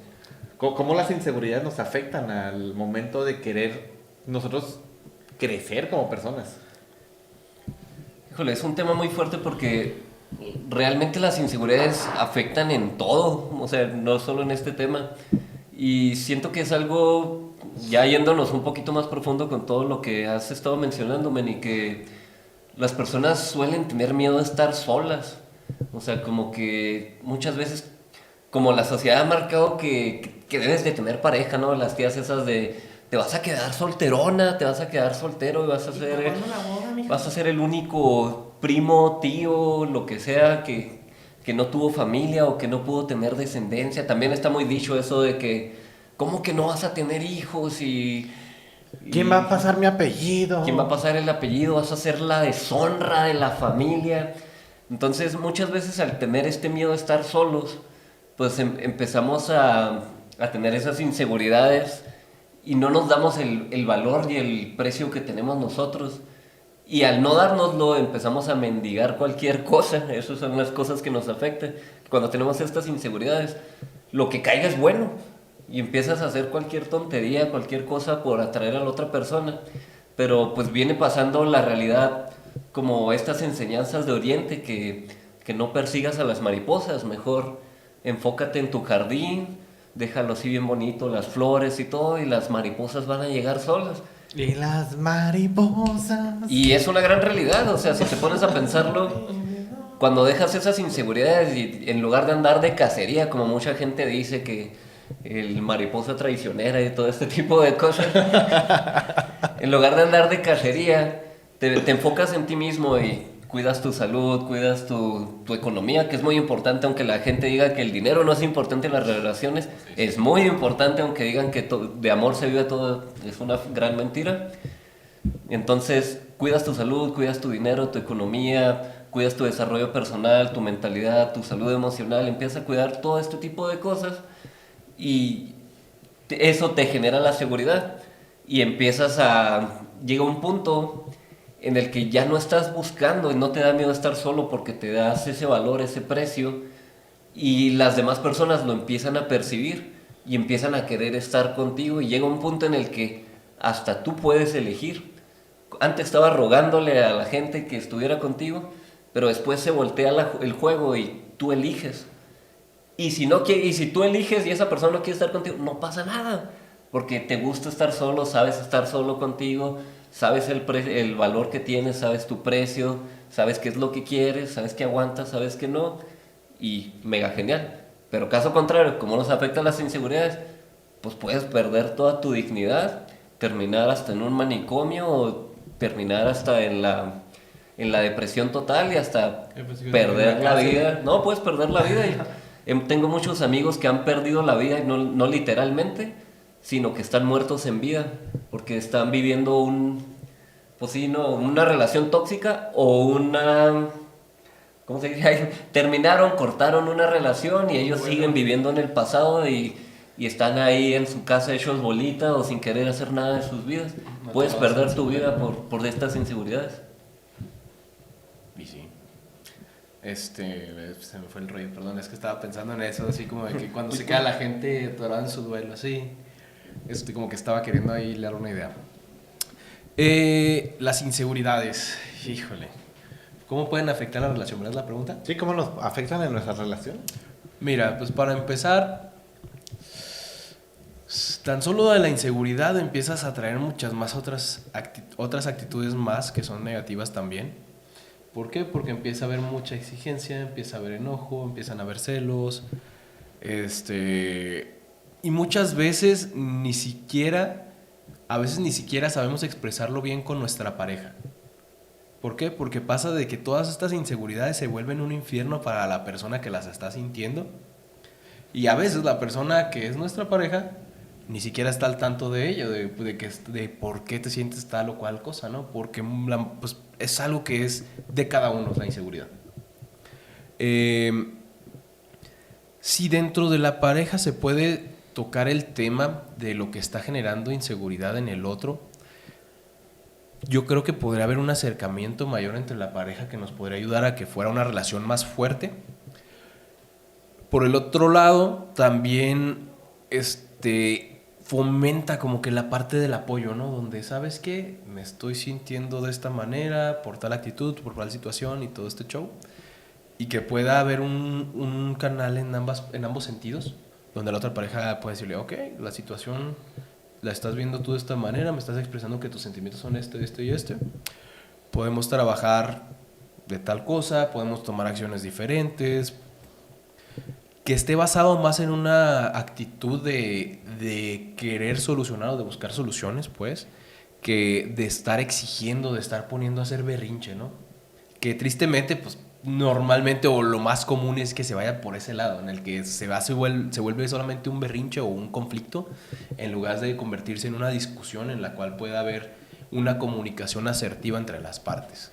¿Cómo las inseguridades nos afectan al momento de querer nosotros crecer como personas. Híjole, es un tema muy fuerte porque realmente las inseguridades afectan en todo, o sea, no solo en este tema. Y siento que es algo, ya yéndonos un poquito más profundo con todo lo que has estado mencionando, Manny, que las personas suelen tener miedo de estar solas. O sea, como que muchas veces, como la sociedad ha marcado que debes de tener pareja, ¿no? Las tías esas de, te vas a quedar solterona, te vas a quedar soltero y vas a ser el único primo, tío, lo que sea que no tuvo familia o que no pudo tener descendencia. También está muy dicho eso de que, ¿cómo que no vas a tener hijos? ¿Quién va a pasar mi apellido? ¿Quién va a pasar el apellido? Vas a ser la deshonra de la familia. Entonces, muchas veces al tener este miedo de estar solos, pues empezamos a tener esas inseguridades y no nos damos el valor y el precio que tenemos nosotros. Y al no dárnoslo, empezamos a mendigar cualquier cosa. Esas son las cosas que nos afectan. Cuando tenemos estas inseguridades, lo que caiga es bueno. Y empiezas a hacer cualquier tontería, cualquier cosa por atraer a la otra persona. Pero pues viene pasando la realidad como estas enseñanzas de Oriente, que no persigas a las mariposas, mejor enfócate en tu jardín, déjalo así bien bonito, las flores y todo, y las mariposas van a llegar solas. Y las mariposas. Y es una gran realidad, o sea, si te pones a pensarlo, cuando dejas esas inseguridades y en lugar de andar de cacería, como mucha gente dice que el mariposa traicionera y todo este tipo de cosas, en lugar de andar de cacería, te enfocas en ti mismo y cuidas tu salud, cuidas tu economía, que es muy importante, aunque la gente diga que el dinero no es importante en las relaciones, es muy importante, aunque digan que de amor se vive todo, es una gran mentira. Entonces, cuidas tu salud, cuidas tu dinero, tu economía, cuidas tu desarrollo personal, tu mentalidad, tu salud emocional, empiezas a cuidar todo este tipo de cosas y eso te genera la seguridad y llega un punto en el que ya no estás buscando y no te da miedo estar solo porque te das ese valor, ese precio y las demás personas lo empiezan a percibir y empiezan a querer estar contigo y llega un punto en el que hasta tú puedes elegir. Antes estabas rogándole a la gente que estuviera contigo, pero después se voltea el juego y tú eliges. Y si tú eliges y esa persona no quiere estar contigo, no pasa nada, porque te gusta estar solo, sabes estar solo contigo, sabes el valor que tienes, sabes tu precio, sabes qué es lo que quieres, sabes que aguantas, sabes que no, y mega genial. Pero caso contrario, como nos afectan las inseguridades, pues puedes perder toda tu dignidad, terminar hasta en un manicomio o terminar hasta en la depresión total y hasta perder la vida. No, puedes perder la vida. Tengo muchos amigos que han perdido la vida, y no literalmente, sino que están muertos en vida, porque están viviendo una relación tóxica o ¿cómo se dice? Cortaron una relación y ellos siguen viviendo en el pasado y están ahí en su casa hechos bolita o sin querer hacer nada de sus vidas. Puedes perder tu vida por estas inseguridades. Y sí. Se me fue el rollo, perdón, es que estaba pensando en eso, así como de que cuando se queda la gente atorada en su duelo, así. Como que estaba queriendo ahí leer una idea. Las inseguridades, híjole. ¿Cómo pueden afectar la relación? ¿Verdad la pregunta? Sí, ¿cómo nos afectan en nuestra relación? Mira, pues para empezar, tan solo de la inseguridad empiezas a traer muchas más otras actitudes más que son negativas también. ¿Por qué? Porque empieza a haber mucha exigencia, empieza a haber enojo, empiezan a haber celos, y muchas veces a veces ni siquiera sabemos expresarlo bien con nuestra pareja. ¿Por qué? Porque pasa de que todas estas inseguridades se vuelven un infierno para la persona que las está sintiendo. Y a veces la persona que es nuestra pareja ni siquiera está al tanto de ello, de por qué te sientes tal o cual cosa, ¿no? Porque pues, es algo que es de cada uno, la inseguridad. Si dentro de la pareja se puede tocar el tema de lo que está generando inseguridad en el otro, yo creo que podría haber un acercamiento mayor entre la pareja que nos podría ayudar a que fuera una relación más fuerte. Por el otro lado, también fomenta como que la parte del apoyo, ¿no? Donde, ¿sabes qué? Me estoy sintiendo de esta manera, por tal actitud, por tal situación y todo este show. Y que pueda haber un canal en ambos sentidos, donde la otra pareja puede decirle, ok, la situación la estás viendo tú de esta manera, me estás expresando que tus sentimientos son este y este. Podemos trabajar de tal cosa, podemos tomar acciones diferentes, que esté basado más en una actitud de querer solucionar o de buscar soluciones, pues, que de estar exigiendo, de estar poniendo a hacer berrinche, ¿no? Que tristemente, pues, normalmente o lo más común es que se vaya por ese lado, en el que se vuelve solamente un berrinche o un conflicto, en lugar de convertirse en una discusión en la cual pueda haber una comunicación asertiva entre las partes.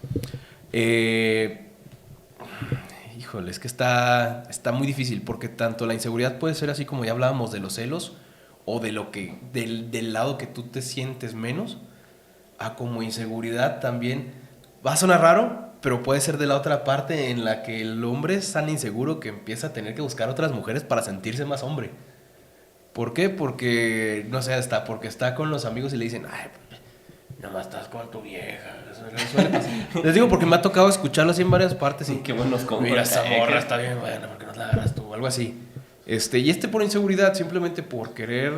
Híjole, es que está muy difícil, porque tanto la inseguridad puede ser así como ya hablábamos de los celos, o de lo que, del lado que tú te sientes menos, a como inseguridad también, va a sonar raro, pero puede ser de la otra parte en la que el hombre es tan inseguro que empieza a tener que buscar otras mujeres para sentirse más hombre. ¿Por qué? Porque, no sé, hasta porque está con los amigos y le dicen, ay, nada más estás con tu vieja. Eso suele pasar. Les digo porque me ha tocado escucharlo así en varias partes. Y qué buenos compas. Mira, esa morra está bien buena, ¿por qué no la agarras tú? Algo así. Y por inseguridad, simplemente por querer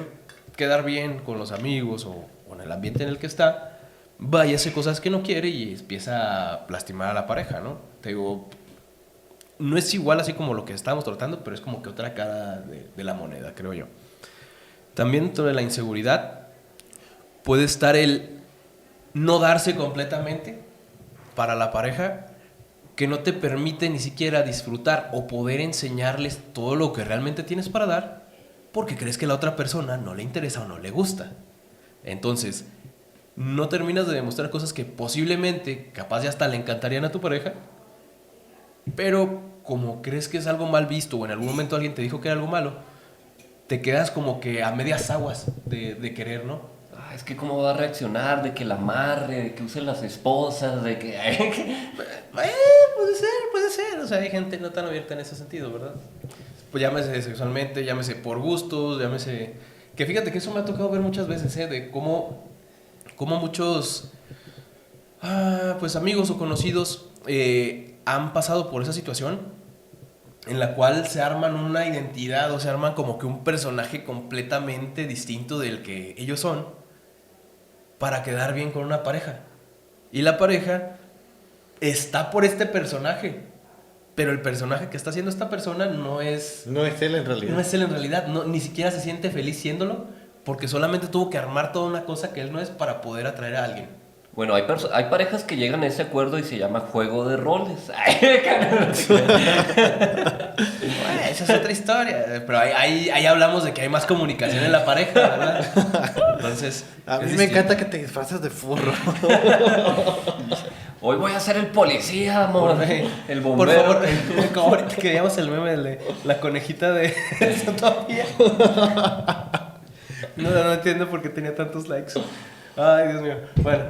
quedar bien con los amigos o en el ambiente en el que está, va y hace cosas que no quiere y empieza a lastimar a la pareja, ¿no? Te digo, no es igual así como lo que estábamos tratando, pero es como que otra cara de la moneda, creo yo. También dentro de la inseguridad puede estar el no darse completamente para la pareja, que no te permite ni siquiera disfrutar o poder enseñarles todo lo que realmente tienes para dar, porque crees que la otra persona no le interesa o no le gusta. Entonces, no terminas de demostrar cosas que posiblemente, capaz ya hasta le encantarían a tu pareja, pero como crees que es algo mal visto o en algún momento alguien te dijo que era algo malo, te quedas como que a medias aguas de querer, ¿no? Es que cómo va a reaccionar, de que la amarre, de que use las esposas, de que... Puede ser, o sea, hay gente no tan abierta en ese sentido, ¿verdad? Pues llámese sexualmente, llámese por gustos, llámese... Que fíjate que eso me ha tocado ver muchas veces, de cómo muchos pues amigos o conocidos han pasado por esa situación en la cual se arman una identidad o se arman como que un personaje completamente distinto del que ellos son para quedar bien con una pareja. Y la pareja está por este personaje, pero el personaje que está haciendo esta persona no es él en realidad. No es él en realidad, ni siquiera se siente feliz siéndolo, porque solamente tuvo que armar toda una cosa que él no es para poder atraer a alguien. Bueno, hay parejas que llegan a ese acuerdo y se llama juego de roles. Esa es otra historia, pero ahí hablamos de que hay más comunicación en la pareja, ¿verdad? Entonces, a mí me encanta que te disfrazas de furro. Hoy voy a ser el policía, amor. El bombero. Por favor, como ahorita que veíamos el meme de la conejita de Zootopia. No entiendo por qué tenía tantos likes. Ay, Dios mío. Bueno,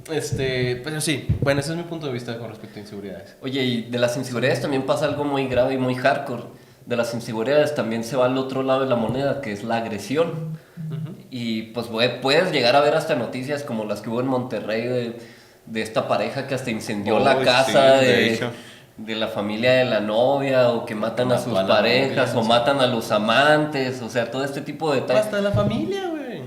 pero sí, bueno, ese es mi punto de vista con respecto a inseguridades. Oye, y de las inseguridades también pasa algo muy grave y muy hardcore. De las inseguridades también se va al otro lado de la moneda, que es la agresión. Y pues puedes llegar a ver hasta noticias como las que hubo en Monterrey de esta pareja que hasta incendió la casa sí, de la familia de la novia, o que matan a sus parejas, o matan a los amantes, o sea, todo este tipo de detalles. Hasta la familia, güey.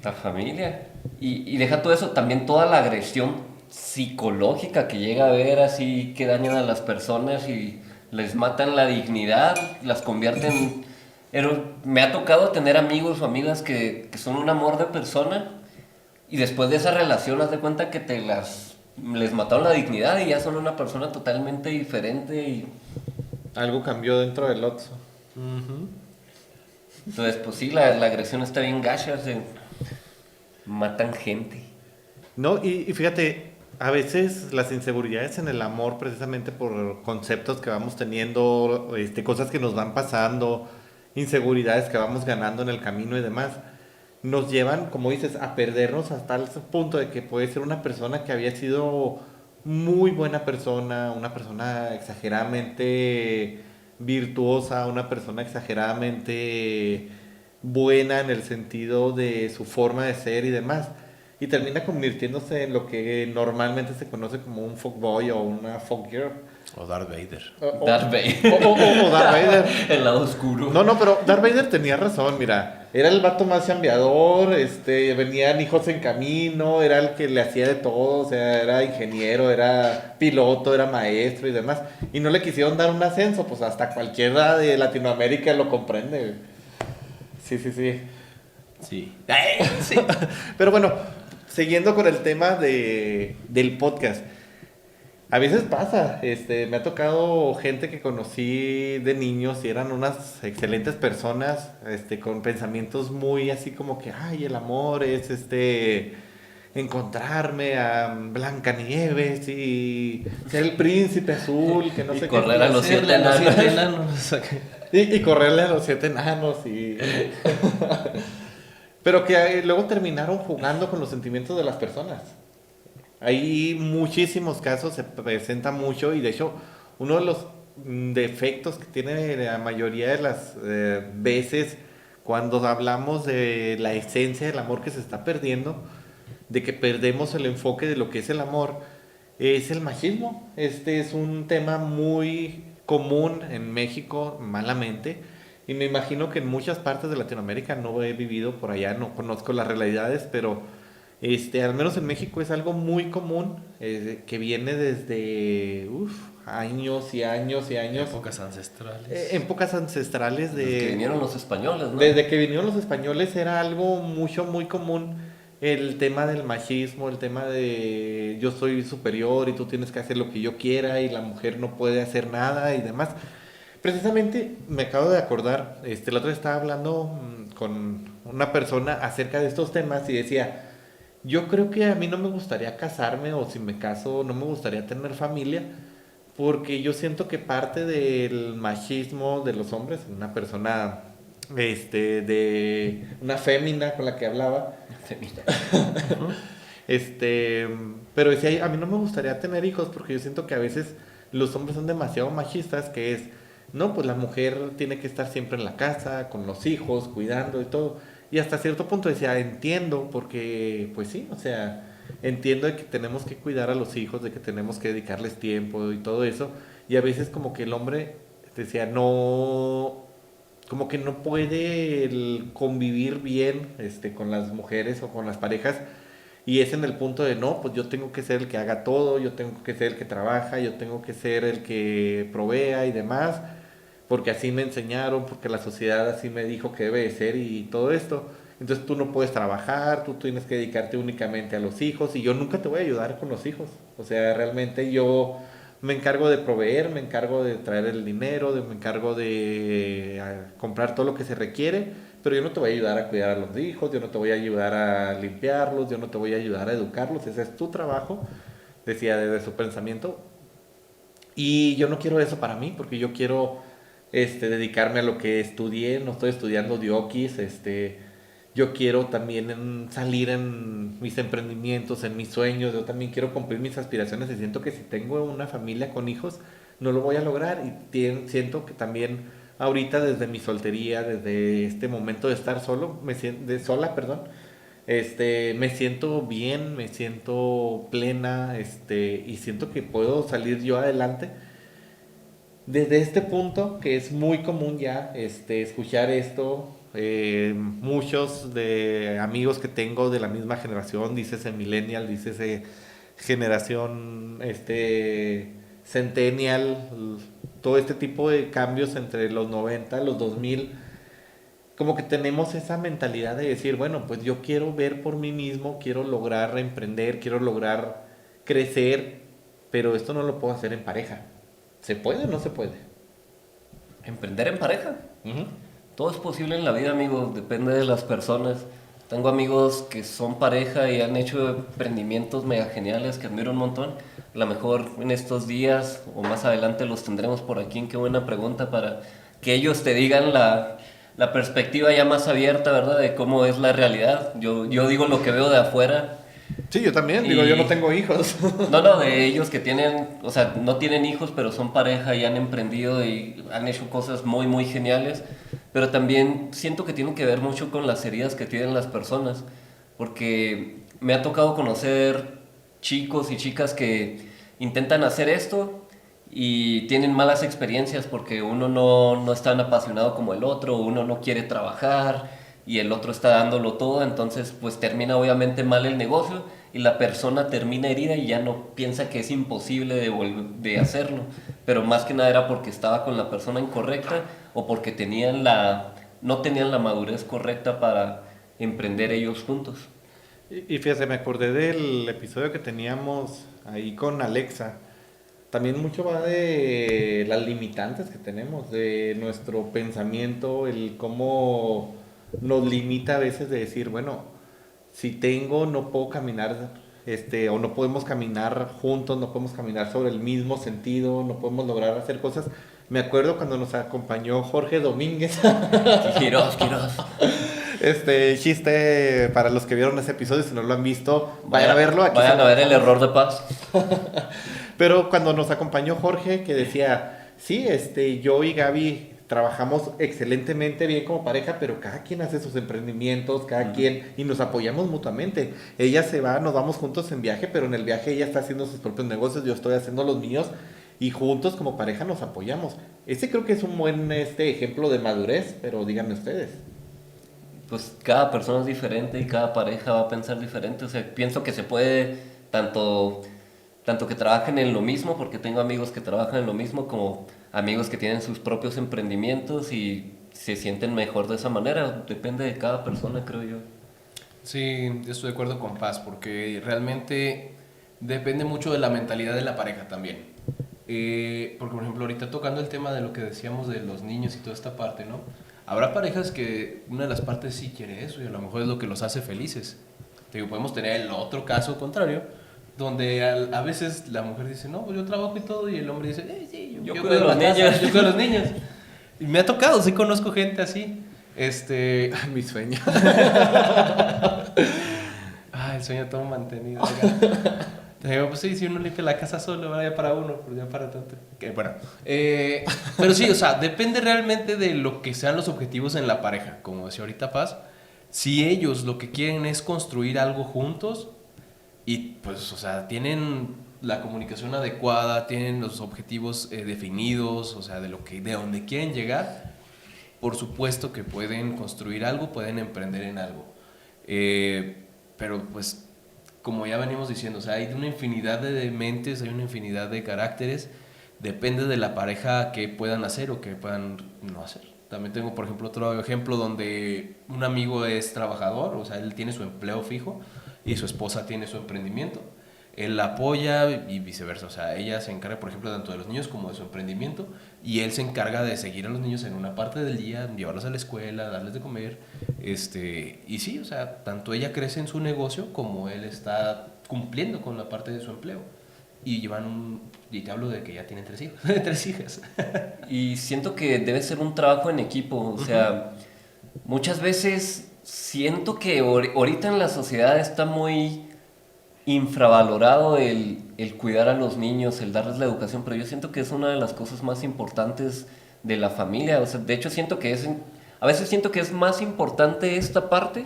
La familia. Y deja todo eso, también toda la agresión psicológica que llega a haber, así que dañan a las personas y les matan la dignidad, las convierten... Me ha tocado tener amigos o amigas que son un amor de persona, y después de esa relación haz de cuenta que les mataron la dignidad y ya son una persona totalmente diferente y... Algo cambió dentro del otro. Entonces, pues sí, la agresión está bien gacha, matan gente. No, y fíjate, a veces las inseguridades en el amor, precisamente por conceptos que vamos teniendo, cosas que nos van pasando, inseguridades que vamos ganando en el camino y demás, nos llevan, como dices, a perdernos hasta el punto de que puede ser una persona que había sido muy buena persona, una persona exageradamente virtuosa, una persona exageradamente buena en el sentido de su forma de ser y demás. Y termina convirtiéndose en lo que normalmente se conoce como un fuckboy o una fuckgirl. O Darth Vader. Darth Vader. O Darth Vader. El lado oscuro. No, pero Darth Vader tenía razón, mira. Era el vato más chambeador, venían hijos en camino, era el que le hacía de todo, o sea, era ingeniero, era piloto, era maestro y demás. Y no le quisieron dar un ascenso, pues hasta cualquiera de Latinoamérica lo comprende. Sí. Sí. Sí. Pero bueno, siguiendo con el tema del podcast. A veces pasa, me ha tocado gente que conocí de niños y eran unas excelentes personas, con pensamientos muy así como que, ay, el amor es encontrarme a Blancanieves y ser el príncipe azul, que no Y sé correr qué. a los 7 enanos. Y correrle a los 7 enanos y... Pero que luego terminaron jugando con los sentimientos de las personas. Hay muchísimos casos, se presenta mucho y de hecho uno de los defectos que tiene la mayoría de las veces cuando hablamos de la esencia del amor que se está perdiendo, de que perdemos el enfoque de lo que es el amor, es el machismo. Este es un tema muy común en México, malamente, y me imagino que en muchas partes de Latinoamérica, no he vivido por allá, no conozco las realidades, pero... al menos en México es algo muy común, que viene desde años y años y años. Épocas ancestrales. Épocas ancestrales de... Desde que vinieron los españoles, ¿no? Desde que vinieron los españoles era algo muy común el tema del machismo, el tema de yo soy superior y tú tienes que hacer lo que yo quiera y la mujer no puede hacer nada y demás. Precisamente me acabo de acordar, la otra vez estaba hablando con una persona acerca de estos temas y decía... Yo creo que a mí no me gustaría casarme o si me caso no me gustaría tener familia porque yo siento que parte del machismo de los hombres, una persona, de una fémina con la que hablaba, pero decía, a mí no me gustaría tener hijos porque yo siento que a veces los hombres son demasiado machistas, que es, no, pues la mujer tiene que estar siempre en la casa, con los hijos, cuidando y todo. Y hasta cierto punto decía, entiendo, porque pues sí, o sea, entiendo de que tenemos que cuidar a los hijos, de que tenemos que dedicarles tiempo y todo eso. Y a veces como que el hombre decía, no, como que no puede convivir bien con las mujeres o con las parejas. Y es en el punto de, no, pues yo tengo que ser el que haga todo, yo tengo que ser el que trabaja, yo tengo que ser el que provea y demás. Porque así me enseñaron, porque la sociedad así me dijo que debe de ser y todo esto. Entonces tú no puedes trabajar, tú tienes que dedicarte únicamente a los hijos y yo nunca te voy a ayudar con los hijos. O sea, realmente yo me encargo de proveer, me encargo de traer el dinero, me encargo de comprar todo lo que se requiere, pero yo no te voy a ayudar a cuidar a los hijos, yo no te voy a ayudar a limpiarlos, yo no te voy a ayudar a educarlos, ese es tu trabajo, decía desde su pensamiento. Y yo no quiero eso para mí, porque yo quiero... dedicarme a lo que estudié, no estoy estudiando diokis, yo quiero también salir en mis emprendimientos, en mis sueños, yo también quiero cumplir mis aspiraciones y siento que si tengo una familia con hijos no lo voy a lograr y siento que también ahorita desde mi soltería, desde este momento de estar solo, me siento bien, me siento plena, y siento que puedo salir yo adelante. Desde este punto, que es muy común ya escuchar esto, muchos de amigos que tengo de la misma generación, dícese millennial, dícese generación centennial, todo este tipo de cambios entre los 90, los 2000, como que tenemos esa mentalidad de decir, bueno, pues yo quiero ver por mí mismo, quiero lograr emprender, quiero lograr crecer, pero esto no lo puedo hacer en pareja. ¿Se puede o no se puede? Emprender en pareja. Uh-huh. Todo es posible en la vida, amigos, depende de las personas. Tengo amigos que son pareja y han hecho emprendimientos mega geniales que admiro un montón. A lo mejor en estos días o más adelante los tendremos por aquí en Qué Buena Pregunta para que ellos te digan la perspectiva ya más abierta, ¿verdad? De cómo es la realidad. Yo digo lo que veo de afuera Sí, yo también, digo, yo no tengo hijos. No, de ellos que tienen, o sea, no tienen hijos, pero son pareja y han emprendido y han hecho cosas muy, muy geniales. Pero también siento que tiene que ver mucho con las heridas que tienen las personas. Porque me ha tocado conocer chicos y chicas que intentan hacer esto y tienen malas experiencias porque uno no es tan apasionado como el otro, uno no quiere trabajar y el otro está dándolo todo, entonces pues termina obviamente mal el negocio y la persona termina herida y ya no piensa que es imposible de hacerlo, pero más que nada era porque estaba con la persona incorrecta o porque no tenían la madurez correcta para emprender ellos juntos. Y fíjate, me acordé del episodio que teníamos ahí con Alexa. También mucho va de las limitantes que tenemos, de nuestro pensamiento, el cómo nos limita a veces de decir, bueno, si tengo, no puedo caminar, o no podemos caminar juntos, no podemos caminar sobre el mismo sentido, no podemos lograr hacer cosas. Me acuerdo cuando nos acompañó Jorge Domínguez. Quiroz. Chiste para los que vieron ese episodio, si no lo han visto, vayan a verlo. Vayan a ver el error de paz. Pero cuando nos acompañó Jorge, que decía, sí, yo y Gaby trabajamos excelentemente bien como pareja, pero cada quien hace sus emprendimientos, cada quien, y nos apoyamos mutuamente. Ella se va, nos vamos juntos en viaje, pero en el viaje ella está haciendo sus propios negocios, yo estoy haciendo los míos, y juntos como pareja nos apoyamos. Ese creo que es un buen ejemplo de madurez, pero díganme ustedes. Pues cada persona es diferente y cada pareja va a pensar diferente. O sea, pienso que se puede tanto que trabajen en lo mismo, porque tengo amigos que trabajan en lo mismo, como amigos que tienen sus propios emprendimientos y se sienten mejor de esa manera. Depende de cada persona, creo yo. Sí, yo estoy de acuerdo con Paz, porque realmente depende mucho de la mentalidad de la pareja también. Porque, por ejemplo, ahorita tocando el tema de lo que decíamos de los niños y toda esta parte, ¿no? Habrá parejas que una de las partes sí quiere eso y a lo mejor es lo que los hace felices. Te digo, podemos tener el otro caso contrario, donde a veces la mujer dice, no, pues yo trabajo y todo, y el hombre dice, sí, yo cuido de los niños. Yo cuido de los niños. Y me ha tocado, sí conozco gente así. Mi sueño. El sueño todo mantenido. Te digo, pues sí, si uno limpia la casa solo, vaya para uno, pero ya para tanto. Bueno, pero sí, o sea, depende realmente de lo que sean los objetivos en la pareja. Como decía ahorita Paz, si ellos lo que quieren es construir algo juntos y pues, o sea, tienen la comunicación adecuada, tienen los objetivos definidos, o sea, de donde quieren llegar, por supuesto que pueden construir algo, pueden emprender en algo. Pero pues, como ya venimos diciendo, o sea, hay una infinidad de mentes, hay una infinidad de caracteres, depende de la pareja que puedan hacer o que puedan no hacer. También tengo, por ejemplo, otro ejemplo donde un amigo es trabajador, o sea, él tiene su empleo fijo y su esposa tiene su emprendimiento. Él la apoya y viceversa, o sea, ella se encarga, por ejemplo, tanto de los niños como de su emprendimiento y él se encarga de seguir a los niños en una parte del día, llevarlos a la escuela, darles de comer, y sí, o sea, tanto ella crece en su negocio como él está cumpliendo con la parte de su empleo y y te hablo de que ya tienen 3 hijos, 3 hijas. Y siento que debe ser un trabajo en equipo, o sea, muchas veces siento que ahorita en la sociedad está muy infravalorado el cuidar a los niños, el darles la educación, pero yo siento que es una de las cosas más importantes de la familia. O sea, de hecho siento que a veces siento que es más importante esta parte,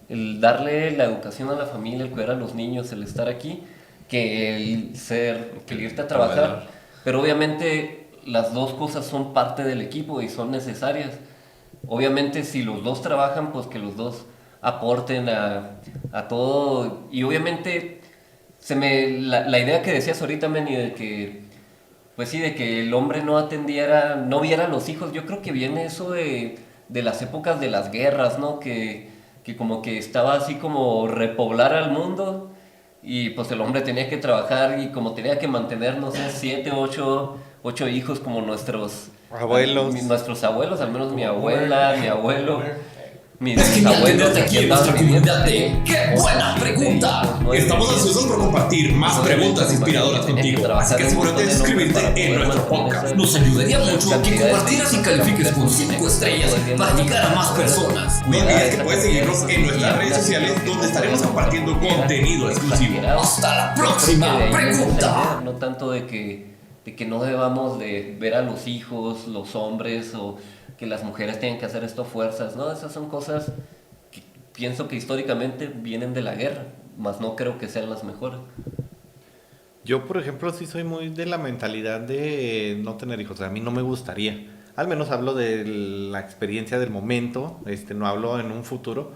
el darle la educación a la familia, el cuidar a los niños, el estar aquí, que el irte a trabajar. Pero obviamente las dos cosas son parte del equipo y son necesarias. Obviamente si los dos trabajan, pues que los dos aporten a todo. Y obviamente la idea que decías ahorita, Manny, de que pues sí, de que el hombre no viera a los hijos, yo creo que viene eso de las épocas de las guerras, ¿no? Que como que estaba así como repoblar al mundo y pues el hombre tenía que trabajar y como tenía que mantener, no sé, 7, 8 hijos como nuestros abuelos, al menos mi abuela, mi abuelo. mis Es genial abuelos tenerte aquí en andaban nuestra viviendo comunidad de aquí, ¡Qué buena pregunta! Estamos ansiosos por compartir más preguntas inspiradoras contigo, así que asegúrate de suscribirte en nuestro podcast. Nos ayudaría mucho que compartieras y califiques con 5 estrellas para llegar a más personas. No olvides que puedes seguirnos en nuestras redes sociales, donde estaremos compartiendo contenido exclusivo. ¡Hasta la próxima pregunta! No tanto de que no debamos de ver a los hijos, los hombres, o que las mujeres tienen que hacer esto a fuerzas, ¿no? Esas son cosas que pienso que históricamente vienen de la guerra, mas no creo que sean las mejores. Yo, por ejemplo, sí soy muy de la mentalidad de no tener hijos. O sea, a mí no me gustaría. Al menos hablo de la experiencia del momento, no hablo en un futuro.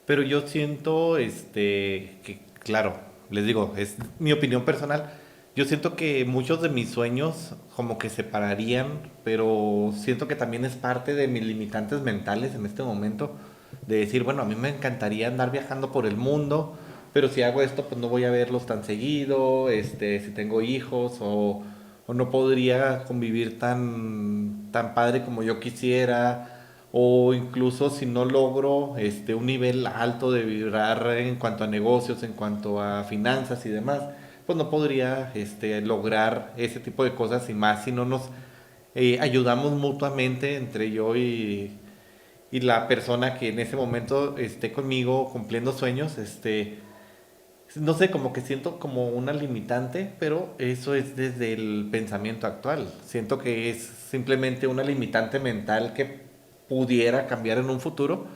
Pero yo siento que, claro, les digo, es mi opinión personal. Yo siento que muchos de mis sueños como que se pararían, pero siento que también es parte de mis limitantes mentales en este momento. De decir, bueno, a mí me encantaría andar viajando por el mundo, pero si hago esto, pues no voy a verlos tan seguido, si tengo hijos, o no podría convivir tan padre como yo quisiera, o incluso si no logro un nivel alto de vibrar en cuanto a negocios, en cuanto a finanzas y demás, pues no podría lograr ese tipo de cosas, y más si no nos ayudamos mutuamente entre yo y la persona que en ese momento esté conmigo cumpliendo sueños. No sé, como que siento como una limitante, pero eso es desde el pensamiento actual. Siento que es simplemente una limitante mental que pudiera cambiar en un futuro,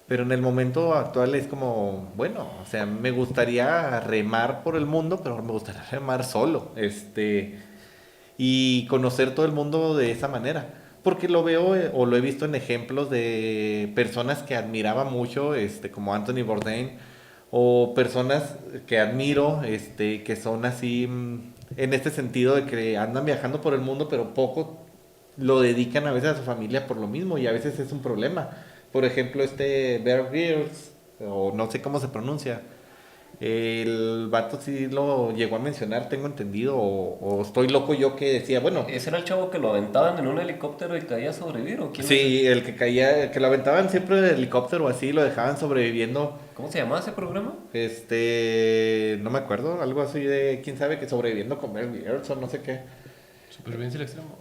pero en el momento actual es como, bueno, o sea, me gustaría remar por el mundo, pero me gustaría remar solo, y conocer todo el mundo de esa manera. Porque lo veo o lo he visto en ejemplos de personas que admiraba mucho, como Anthony Bourdain, o personas que admiro, que son así, en este sentido de que andan viajando por el mundo, pero poco lo dedican a veces a su familia por lo mismo, y a veces es un problema. Por ejemplo, Bear Grylls, o no sé cómo se pronuncia, el vato sí lo llegó a mencionar, tengo entendido, o estoy loco yo que decía, bueno, ¿Ese era el chavo que lo aventaban en un helicóptero y caía a sobrevivir o quién es? sí, el que caía, el que lo aventaban siempre del helicóptero o así, lo dejaban sobreviviendo. ¿Cómo se llamaba ese programa? No me acuerdo, algo así de, quién sabe, que sobreviviendo con Bear Grylls o no sé qué. ¿Supervivencia al extremo?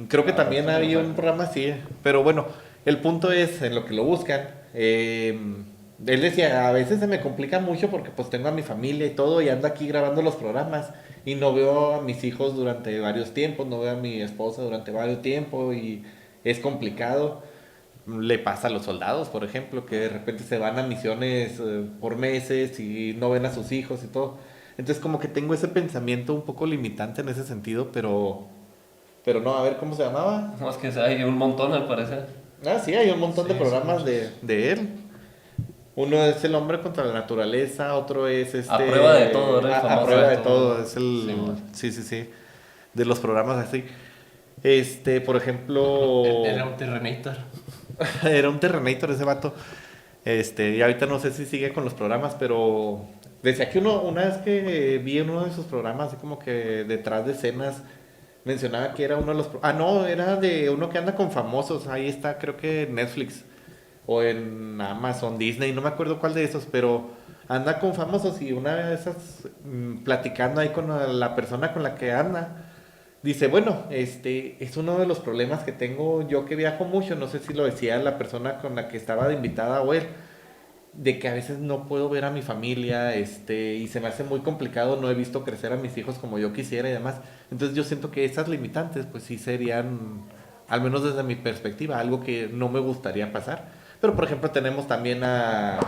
Creo que también eso no había lo sé. un programa así, pero bueno, el punto es en lo que lo buscan. Él decía, a veces se me complica mucho porque pues tengo a mi familia y todo, y ando aquí grabando los programas y no veo a mis hijos durante varios tiempos, no veo a mi esposa durante varios tiempos, y es complicado. Le pasa a los soldados, por ejemplo, que de repente se van a misiones por meses y no ven a sus hijos y todo. Entonces como que tengo ese pensamiento un poco limitante en ese sentido, pero no, a ver cómo se llamaba. No, es que hay un montón al parecer. Ah, sí, hay un montón de Sí, programas sí, de él. Uno es El hombre contra la naturaleza, otro es A prueba de todo, era el A famoso prueba de de todo. todo, es Sí, sí, de los programas así. Por ejemplo, Era un Terrenator. era un Terrenator ese vato. Y ahorita no sé si sigue con los programas, pero decía que una vez que vi en uno de sus programas, así como que detrás de escenas, mencionaba que era uno de los... Ah, no, era de uno que anda con famosos. Ahí está, creo que en Netflix o en Amazon, Disney, no me acuerdo cuál de esos, pero anda con famosos, y una de esas, platicando ahí con la persona con la que anda, dice, bueno, es uno de los problemas que tengo yo que viajo mucho, no sé si lo decía la persona con la que estaba de invitada o él, de que a veces no puedo ver a mi familia, y se me hace muy complicado, no he visto crecer a mis hijos como yo quisiera y demás. Entonces yo siento que esas limitantes, pues sí serían, al menos desde mi perspectiva, algo que no me gustaría pasar. Pero por ejemplo tenemos también a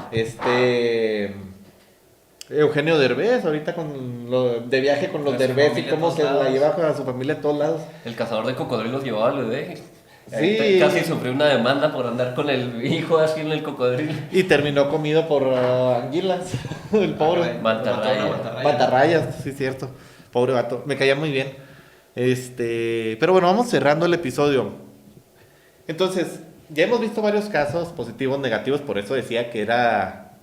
Eugenio Derbez, ahorita con de viaje con los Con su Derbez, y familia a cómo todos se la lados. lleva con a su familia a todos lados. El cazador de cocodrilos llevaba al bebé. Sí. Casi sufrió una demanda por andar con el hijo así en el cocodrilo. Y terminó comido por anguilas, el pobre. Mantarraya. Matarrayas, sí, cierto. Pobre vato. Me caía muy bien. Pero bueno, vamos cerrando el episodio. Entonces, ya hemos visto varios casos positivos, negativos, por eso decía que era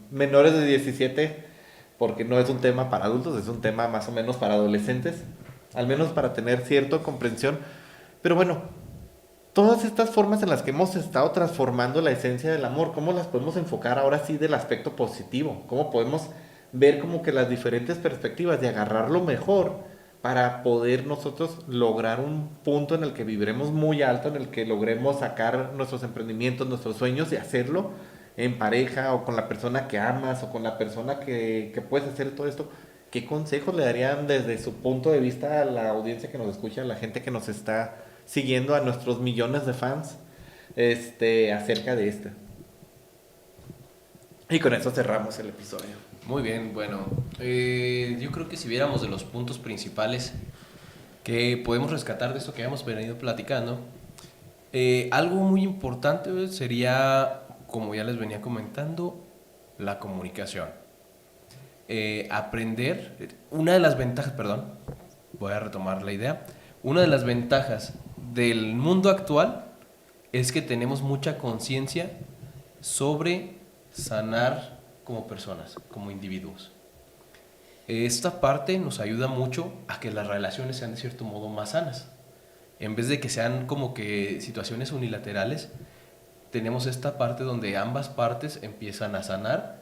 menores de 17, porque no es un tema para adultos, es un tema más o menos para adolescentes, al menos para tener cierta comprensión. Pero bueno, todas estas formas en las que hemos estado transformando la esencia del amor, ¿cómo las podemos enfocar ahora sí del aspecto positivo? ¿Cómo podemos ver como que las diferentes perspectivas de agarrarlo mejor para poder nosotros lograr un punto en el que viviremos muy alto, en el que logremos sacar nuestros emprendimientos, nuestros sueños y hacerlo en pareja o con la persona que amas o con la persona que puedes hacer todo esto? ¿Qué consejos le darían desde su punto de vista a la audiencia que nos escucha, a la gente que nos está siguiendo, a nuestros millones de fans, acerca de esto? Y con eso cerramos el episodio. Muy bien, bueno, yo creo que si viéramos de los puntos principales que podemos rescatar de esto que hemos venido platicando, algo muy importante sería, como ya les venía comentando, la comunicación. Aprender, una de las ventajas, perdón, voy a retomar la idea, una de las ventajas del mundo actual es que tenemos mucha conciencia sobre sanar como personas, como individuos. Esta parte nos ayuda mucho a que las relaciones sean de cierto modo más sanas. En vez de que sean como que situaciones unilaterales, tenemos esta parte donde ambas partes empiezan a sanar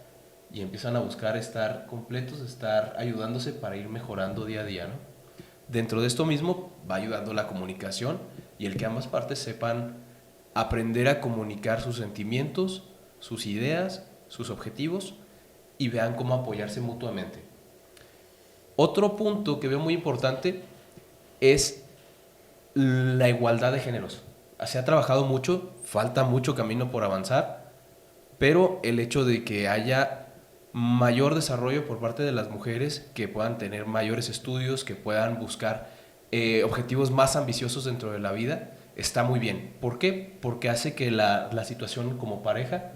y empiezan a buscar estar completos, estar ayudándose para ir mejorando día a día, ¿no? Dentro de esto mismo va ayudando la comunicación y el que ambas partes sepan aprender a comunicar sus sentimientos, sus ideas, sus objetivos y vean cómo apoyarse mutuamente. Otro punto que veo muy importante es la igualdad de géneros. Se ha trabajado mucho, falta mucho camino por avanzar, pero el hecho de que haya mayor desarrollo por parte de las mujeres, que puedan tener mayores estudios, que puedan buscar objetivos más ambiciosos dentro de la vida, está muy bien. ¿Por qué? Porque hace que la situación como pareja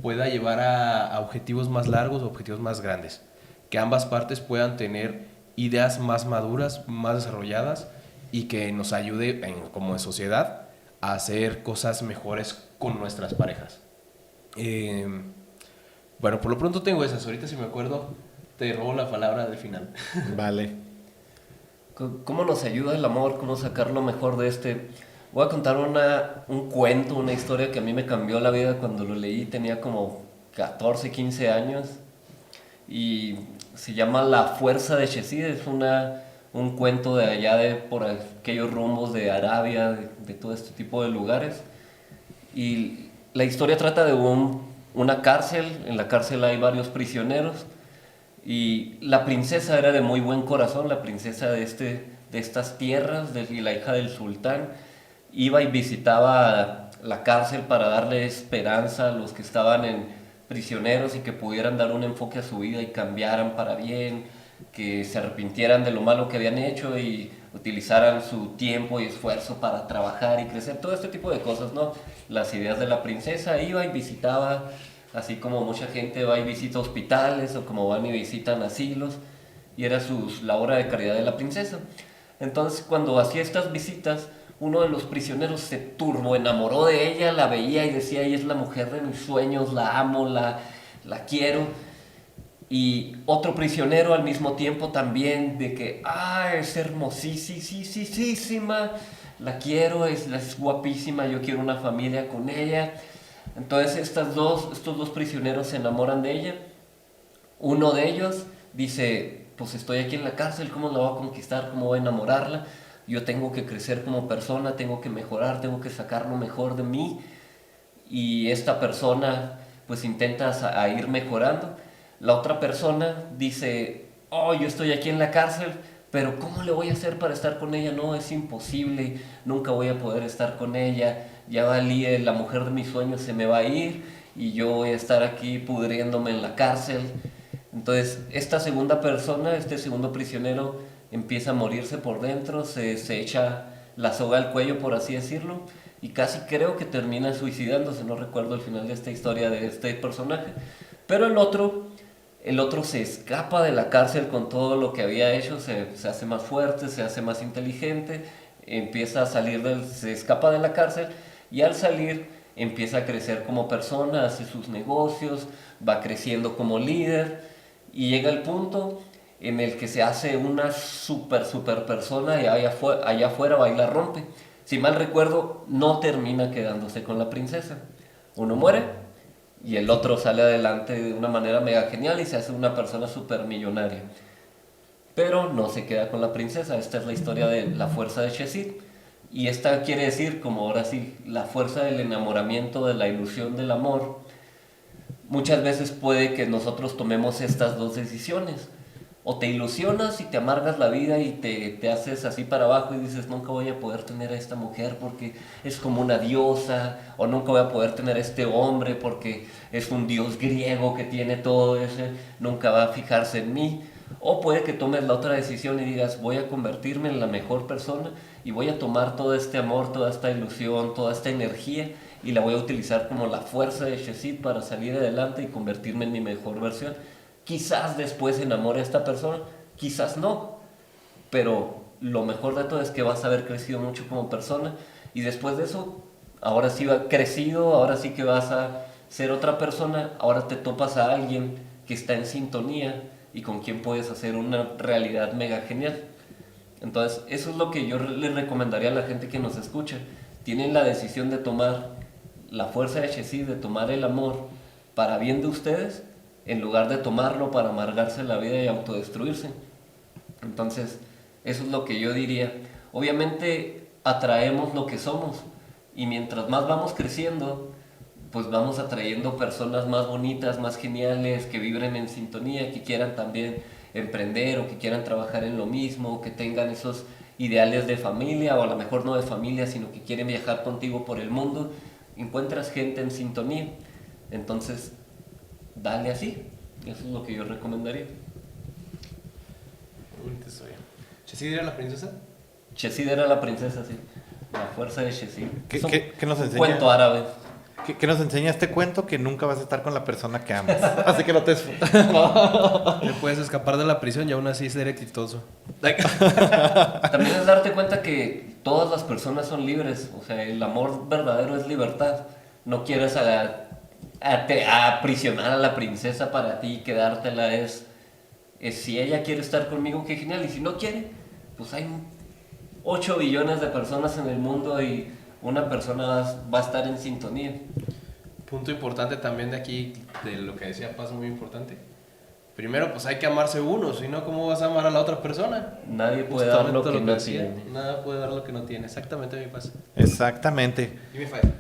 pueda llevar a objetivos más largos, objetivos más grandes, que ambas partes puedan tener ideas más maduras, más desarrolladas y que nos ayude como sociedad a hacer cosas mejores con nuestras parejas. Bueno, por lo pronto tengo esas. Ahorita si me acuerdo te robo la palabra del final. Vale. ¿Cómo nos ayuda el amor? ¿Cómo sacar lo mejor de este? Voy a contar un cuento, una historia que a mí me cambió la vida cuando lo leí. Tenía como 14, 15 años y se llama La Fuerza de Shezid. Es un cuento de allá por aquellos rumbos de Arabia, de todo este tipo de lugares. Y la historia trata de una cárcel. En la cárcel hay varios prisioneros y la princesa era de muy buen corazón, la princesa de estas tierras, y la hija del sultán. Iba y visitaba la cárcel para darle esperanza a los que estaban prisioneros y que pudieran dar un enfoque a su vida y cambiaran para bien, que se arrepintieran de lo malo que habían hecho y utilizaran su tiempo y esfuerzo para trabajar y crecer, todo este tipo de cosas, ¿no? Las ideas de la princesa. Iba y visitaba, así como mucha gente va y visita hospitales o como van y visitan asilos, y era la obra de caridad de la princesa. Entonces, cuando hacía estas visitas, uno de los prisioneros se turbo enamoró de ella, la veía y decía: ella es la mujer de mis sueños, la amo, la quiero. Y otro prisionero al mismo tiempo también, de que es hermosísima, la quiero, es guapísima, yo quiero una familia con ella. Entonces estos dos prisioneros se enamoran de ella. Uno de ellos dice: pues estoy aquí en la cárcel, ¿cómo la voy a conquistar? ¿Cómo voy a enamorarla? Yo tengo que crecer como persona, tengo que mejorar, tengo que sacar lo mejor de mí. Y esta persona pues intenta a ir mejorando. La otra persona dice: yo estoy aquí en la cárcel, pero ¿cómo le voy a hacer para estar con ella? No, es imposible, nunca voy a poder estar con ella, ya valí, la mujer de mis sueños se me va a ir y yo voy a estar aquí pudriéndome en la cárcel. Entonces esta segunda persona, este segundo prisionero, empieza a morirse por dentro, se echa la soga al cuello, por así decirlo, y casi creo que termina suicidándose. No recuerdo el final de esta historia de este personaje, pero el otro se escapa de la cárcel con todo lo que había hecho, se hace más fuerte, se hace más inteligente, empieza a se escapa de la cárcel y al salir empieza a crecer como persona, hace sus negocios, va creciendo como líder y llega al punto en el que se hace una super persona y allá afuera va y la rompe. si mal recuerdo, no termina quedándose con la princesa. Uno muere y el otro sale adelante de una manera mega genial y se hace una persona súper millonaria. Pero no se queda con la princesa. Esta es la historia de la fuerza de Shazid. Y esta quiere decir, como ahora sí, la fuerza del enamoramiento, de la ilusión del amor. Muchas veces puede que nosotros tomemos estas dos decisiones. O te ilusionas y te amargas la vida y te haces así para abajo y dices, nunca voy a poder tener a esta mujer porque es como una diosa, o nunca voy a poder tener a este hombre porque es un dios griego que tiene todo ese, nunca va a fijarse en mí. O puede que tomes la otra decisión y digas, voy a convertirme en la mejor persona y voy a tomar todo este amor, toda esta ilusión, toda esta energía y la voy a utilizar como la fuerza de Shazid para salir adelante y convertirme en mi mejor versión. Quizás después enamore a esta persona, quizás no, pero lo mejor de todo es que vas a haber crecido mucho como persona y después de eso, ahora sí va crecido, ahora sí que vas a ser otra persona, ahora te topas a alguien que está en sintonía y con quien puedes hacer una realidad mega genial. Entonces, eso es lo que yo les recomendaría a la gente que nos escucha. Tienen la decisión de tomar la fuerza de Shazid, de tomar el amor para bien de ustedes, en lugar de tomarlo para amargarse la vida y autodestruirse. Entonces, eso es lo que yo diría. Obviamente, atraemos lo que somos, y mientras más vamos creciendo, pues vamos atrayendo personas más bonitas, más geniales, que vibren en sintonía, que quieran también emprender o que quieran trabajar en lo mismo, que tengan esos ideales de familia, o a lo mejor no de familia, sino que quieren viajar contigo por el mundo. Encuentras gente en sintonía. Entonces, dale así. Eso es lo que yo recomendaría. ¿Shazid era la princesa? Shazid era la princesa, sí. La fuerza de Shazid. ¿Qué nos enseña? Cuento árabe. ¿Qué nos enseña este cuento? Que nunca vas a estar con la persona que amas. Así que no te... Te puedes escapar de la prisión y aún así ser exitoso. También es darte cuenta que todas las personas son libres. O sea, el amor verdadero es libertad. No quieres aprisionar a la princesa para ti y quedártela. Es si ella quiere estar conmigo, qué genial. Y si no quiere, pues hay 8 billones de personas en el mundo y una persona va a estar en sintonía. Punto importante también de aquí, de lo que decía Paz, muy importante. Primero, pues hay que amarse uno, si no, ¿cómo vas a amar a la otra persona? Nadie puede dar lo que no decía. tiene. Nada puede dar lo que no tiene. Exactamente, mi Paz. Exactamente. Give me five.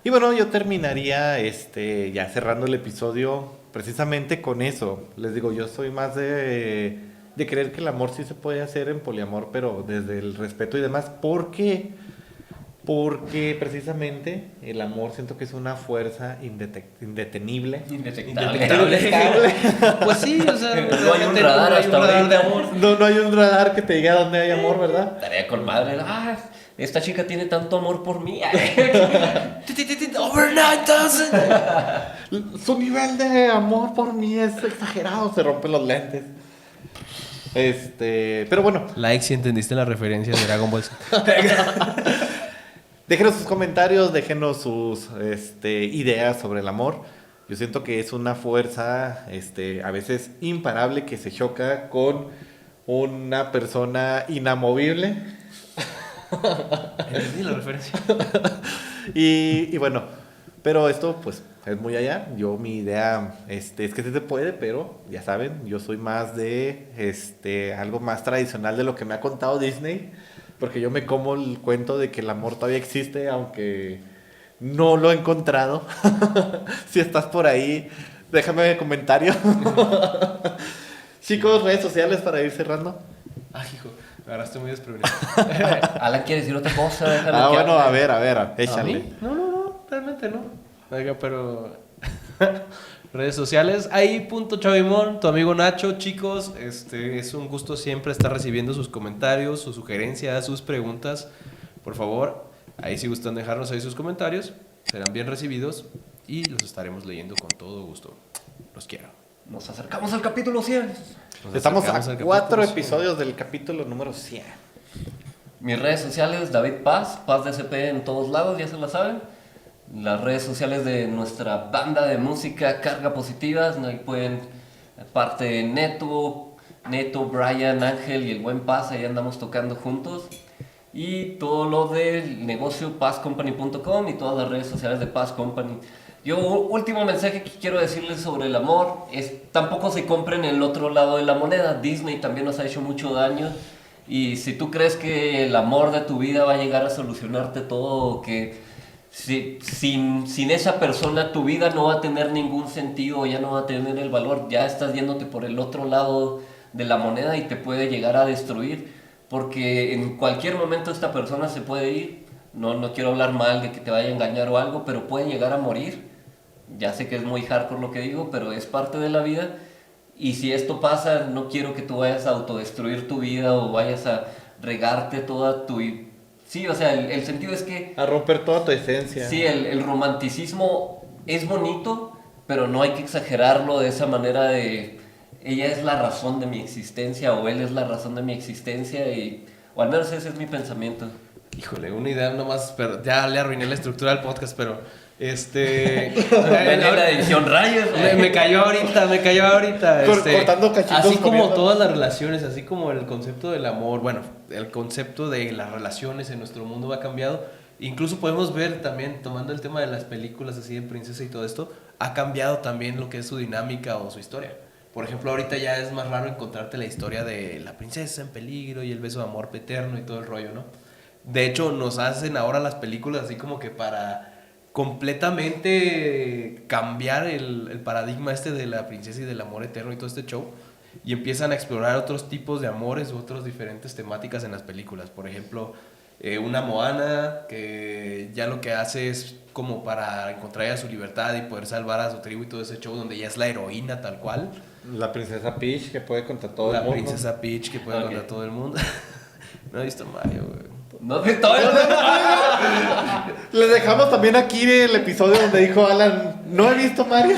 Y bueno, yo terminaría ya cerrando el episodio precisamente con eso. Les digo, yo soy más de creer que el amor sí se puede hacer en poliamor, pero desde el respeto y demás. ¿Por qué? Porque precisamente el amor siento que es una fuerza indetenible. Indetectable. Pues sí, o sea, No hay un radar hasta ahorita. de amor. No hay un radar que te diga dónde hay amor, ¿verdad? Estaría con madre. Esta chica tiene tanto amor por mí. Over 9,000. Su nivel de amor por mí es exagerado, se rompen los lentes. Pero bueno, Like si entendiste la referencia de Dragon Ball Z. déjenos sus comentarios, déjenos sus ideas sobre el amor. Yo siento que es una fuerza a veces imparable que se choca con una persona inamovible. Entendí la referencia. Y bueno, pero esto pues es muy allá. Mi idea es que sí se puede, pero ya saben, yo soy más de algo más tradicional de lo que me ha contado Disney, porque yo me como el cuento de que el amor todavía existe, aunque no lo he encontrado. Si estás por ahí, déjame un comentario. Chicos, redes sociales para ir cerrando. Ay, hijo, me agarraste muy desprevenido. Alan quiere decir otra cosa. Déjalo que Bueno, hable. a ver, échale. ¿A mí? No, realmente no. Oiga, pero... redes sociales, ahí @chavimón, tu amigo Nacho. Chicos, es un gusto siempre estar recibiendo sus comentarios, sus sugerencias, sus preguntas. Por favor, ahí si gustan dejarnos ahí sus comentarios, serán bien recibidos y los estaremos leyendo con todo gusto. Los quiero. Nos acercamos al capítulo 100. Estamos a al 4 capítulo episodios del capítulo número 100. Mis redes sociales, David Paz DCP en todos lados, ya se la saben. Las redes sociales de nuestra banda de música Carga Positivas, ahí pueden, aparte Neto, Brian, Ángel y el buen Paz, ahí andamos tocando juntos. y todo lo del negocio passcompany.com y todas las redes sociales de Pass Company. Yo, último mensaje que quiero decirles sobre el amor es tampoco se compren el otro lado de la moneda. Disney también nos ha hecho mucho daño, y si tú crees que el amor de tu vida va a llegar a solucionarte todo, que sin esa persona tu vida no va a tener ningún sentido, ya no va a tener el valor, ya estás yéndote por el otro lado de la moneda y te puede llegar a destruir, porque en cualquier momento esta persona se puede ir. No quiero hablar mal de que te vaya a engañar o algo, pero puede llegar a morir. Ya sé que es muy hardcore lo que digo, pero es parte de la vida. Y si esto pasa, no quiero que tú vayas a autodestruir tu vida o vayas a regarte toda tu... Sí, o sea, el sentido es que... A romper toda tu esencia. Sí, el romanticismo es bonito, pero no hay que exagerarlo de esa manera de... Ella es la razón de mi existencia o él es la razón de mi existencia, o al menos ese es mi pensamiento. Híjole, una idea nomás, pero ya le arruiné la estructura del podcast, pero Ven en la edición rayos. me cayó ahorita. Cortando cachitos. Así como comiendo. todas las relaciones, así como el concepto del amor, bueno, el concepto de las relaciones en nuestro mundo ha cambiado. Incluso podemos ver también, tomando el tema de las películas así de princesa y todo esto, ha cambiado también lo que es su dinámica o su historia. Por ejemplo, ahorita ya es más raro encontrarte la historia de la princesa en peligro y el beso de amor eterno y todo el rollo, ¿no? De hecho, nos hacen ahora las películas así como que para completamente cambiar el paradigma de la princesa y del amor eterno y todo este show, y empiezan a explorar otros tipos de amores u otras diferentes temáticas en las películas. Por ejemplo, una Moana que ya lo que hace es como para encontrar ya su libertad y poder salvar a su tribu y todo ese show, donde ya es la heroína tal cual. La princesa Peach que puede contra todo La el mundo. princesa Peach que puede contra todo el mundo. No he visto Mario, güey. No te estoy... Les dejamos también aquí el episodio donde dijo Alan, no he visto Mario.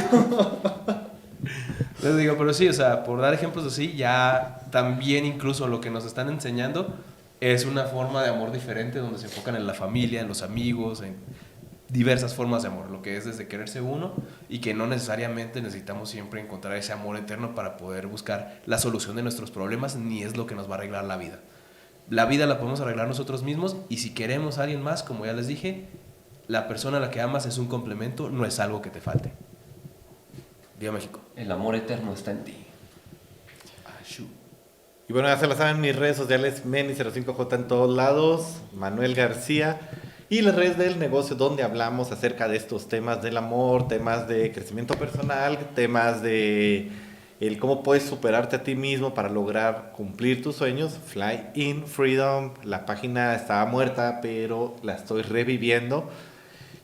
Les digo, pero sí, o sea, por dar ejemplos así, ya también incluso lo que nos están enseñando es una forma de amor diferente, donde se enfocan en la familia, en los amigos, en diversas formas de amor, lo que es desde quererse uno, y que no necesariamente necesitamos siempre encontrar ese amor eterno para poder buscar la solución de nuestros problemas, ni es lo que nos va a arreglar la vida. La vida la podemos arreglar nosotros mismos, y si queremos a alguien más, como ya les dije, la persona a la que amas es un complemento, no es algo que te falte. Viva México. El amor eterno está en ti. Y bueno, ya se la saben, mis redes sociales, Meni05J en todos lados, Manuel García, y las redes del negocio donde hablamos acerca de estos temas del amor, temas de crecimiento personal, temas de el cómo puedes superarte a ti mismo para lograr cumplir tus sueños. Fly in Freedom, la página estaba muerta, pero la estoy reviviendo.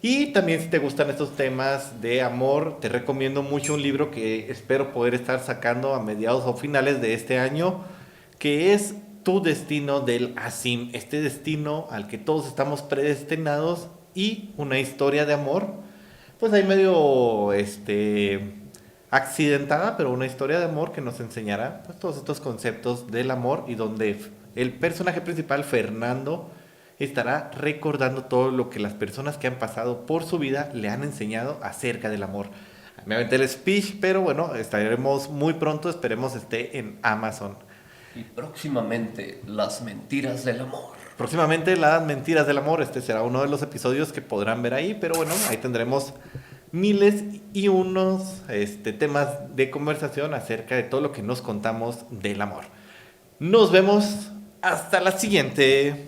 Y también si te gustan estos temas de amor, te recomiendo mucho un libro que espero poder estar sacando a mediados o finales de este año, que es Tu Destino del Asim, este destino al que todos estamos predestinados, y una historia de amor, pues ahí medio accidentada, pero una historia de amor que nos enseñará pues, todos estos conceptos del amor, y donde el personaje principal, Fernando, estará recordando todo lo que las personas que han pasado por su vida le han enseñado acerca del amor. Me aventé el speech, pero bueno, estaremos muy pronto, esperemos esté en Amazon. Y próximamente, las mentiras del amor. Próximamente, las mentiras del amor, este será uno de los episodios que podrán ver ahí, pero bueno, ahí tendremos miles y unos temas de conversación acerca de todo lo que nos contamos del amor. Nos vemos hasta la siguiente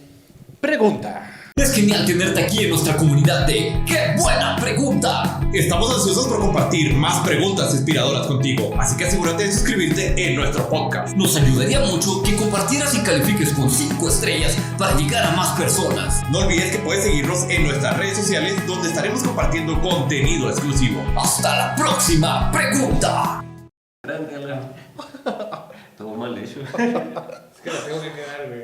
pregunta. Es genial tenerte aquí en nuestra comunidad de ¡Qué buena pregunta! Estamos ansiosos por compartir más preguntas inspiradoras contigo, así que asegúrate de suscribirte en nuestro podcast. Nos ayudaría mucho que compartieras y califiques con 5 estrellas para llegar a más personas. No olvides que puedes seguirnos en nuestras redes sociales, donde estaremos compartiendo contenido exclusivo. ¡Hasta la próxima pregunta! Todo mal hecho. Es que la tengo que quedar, güey.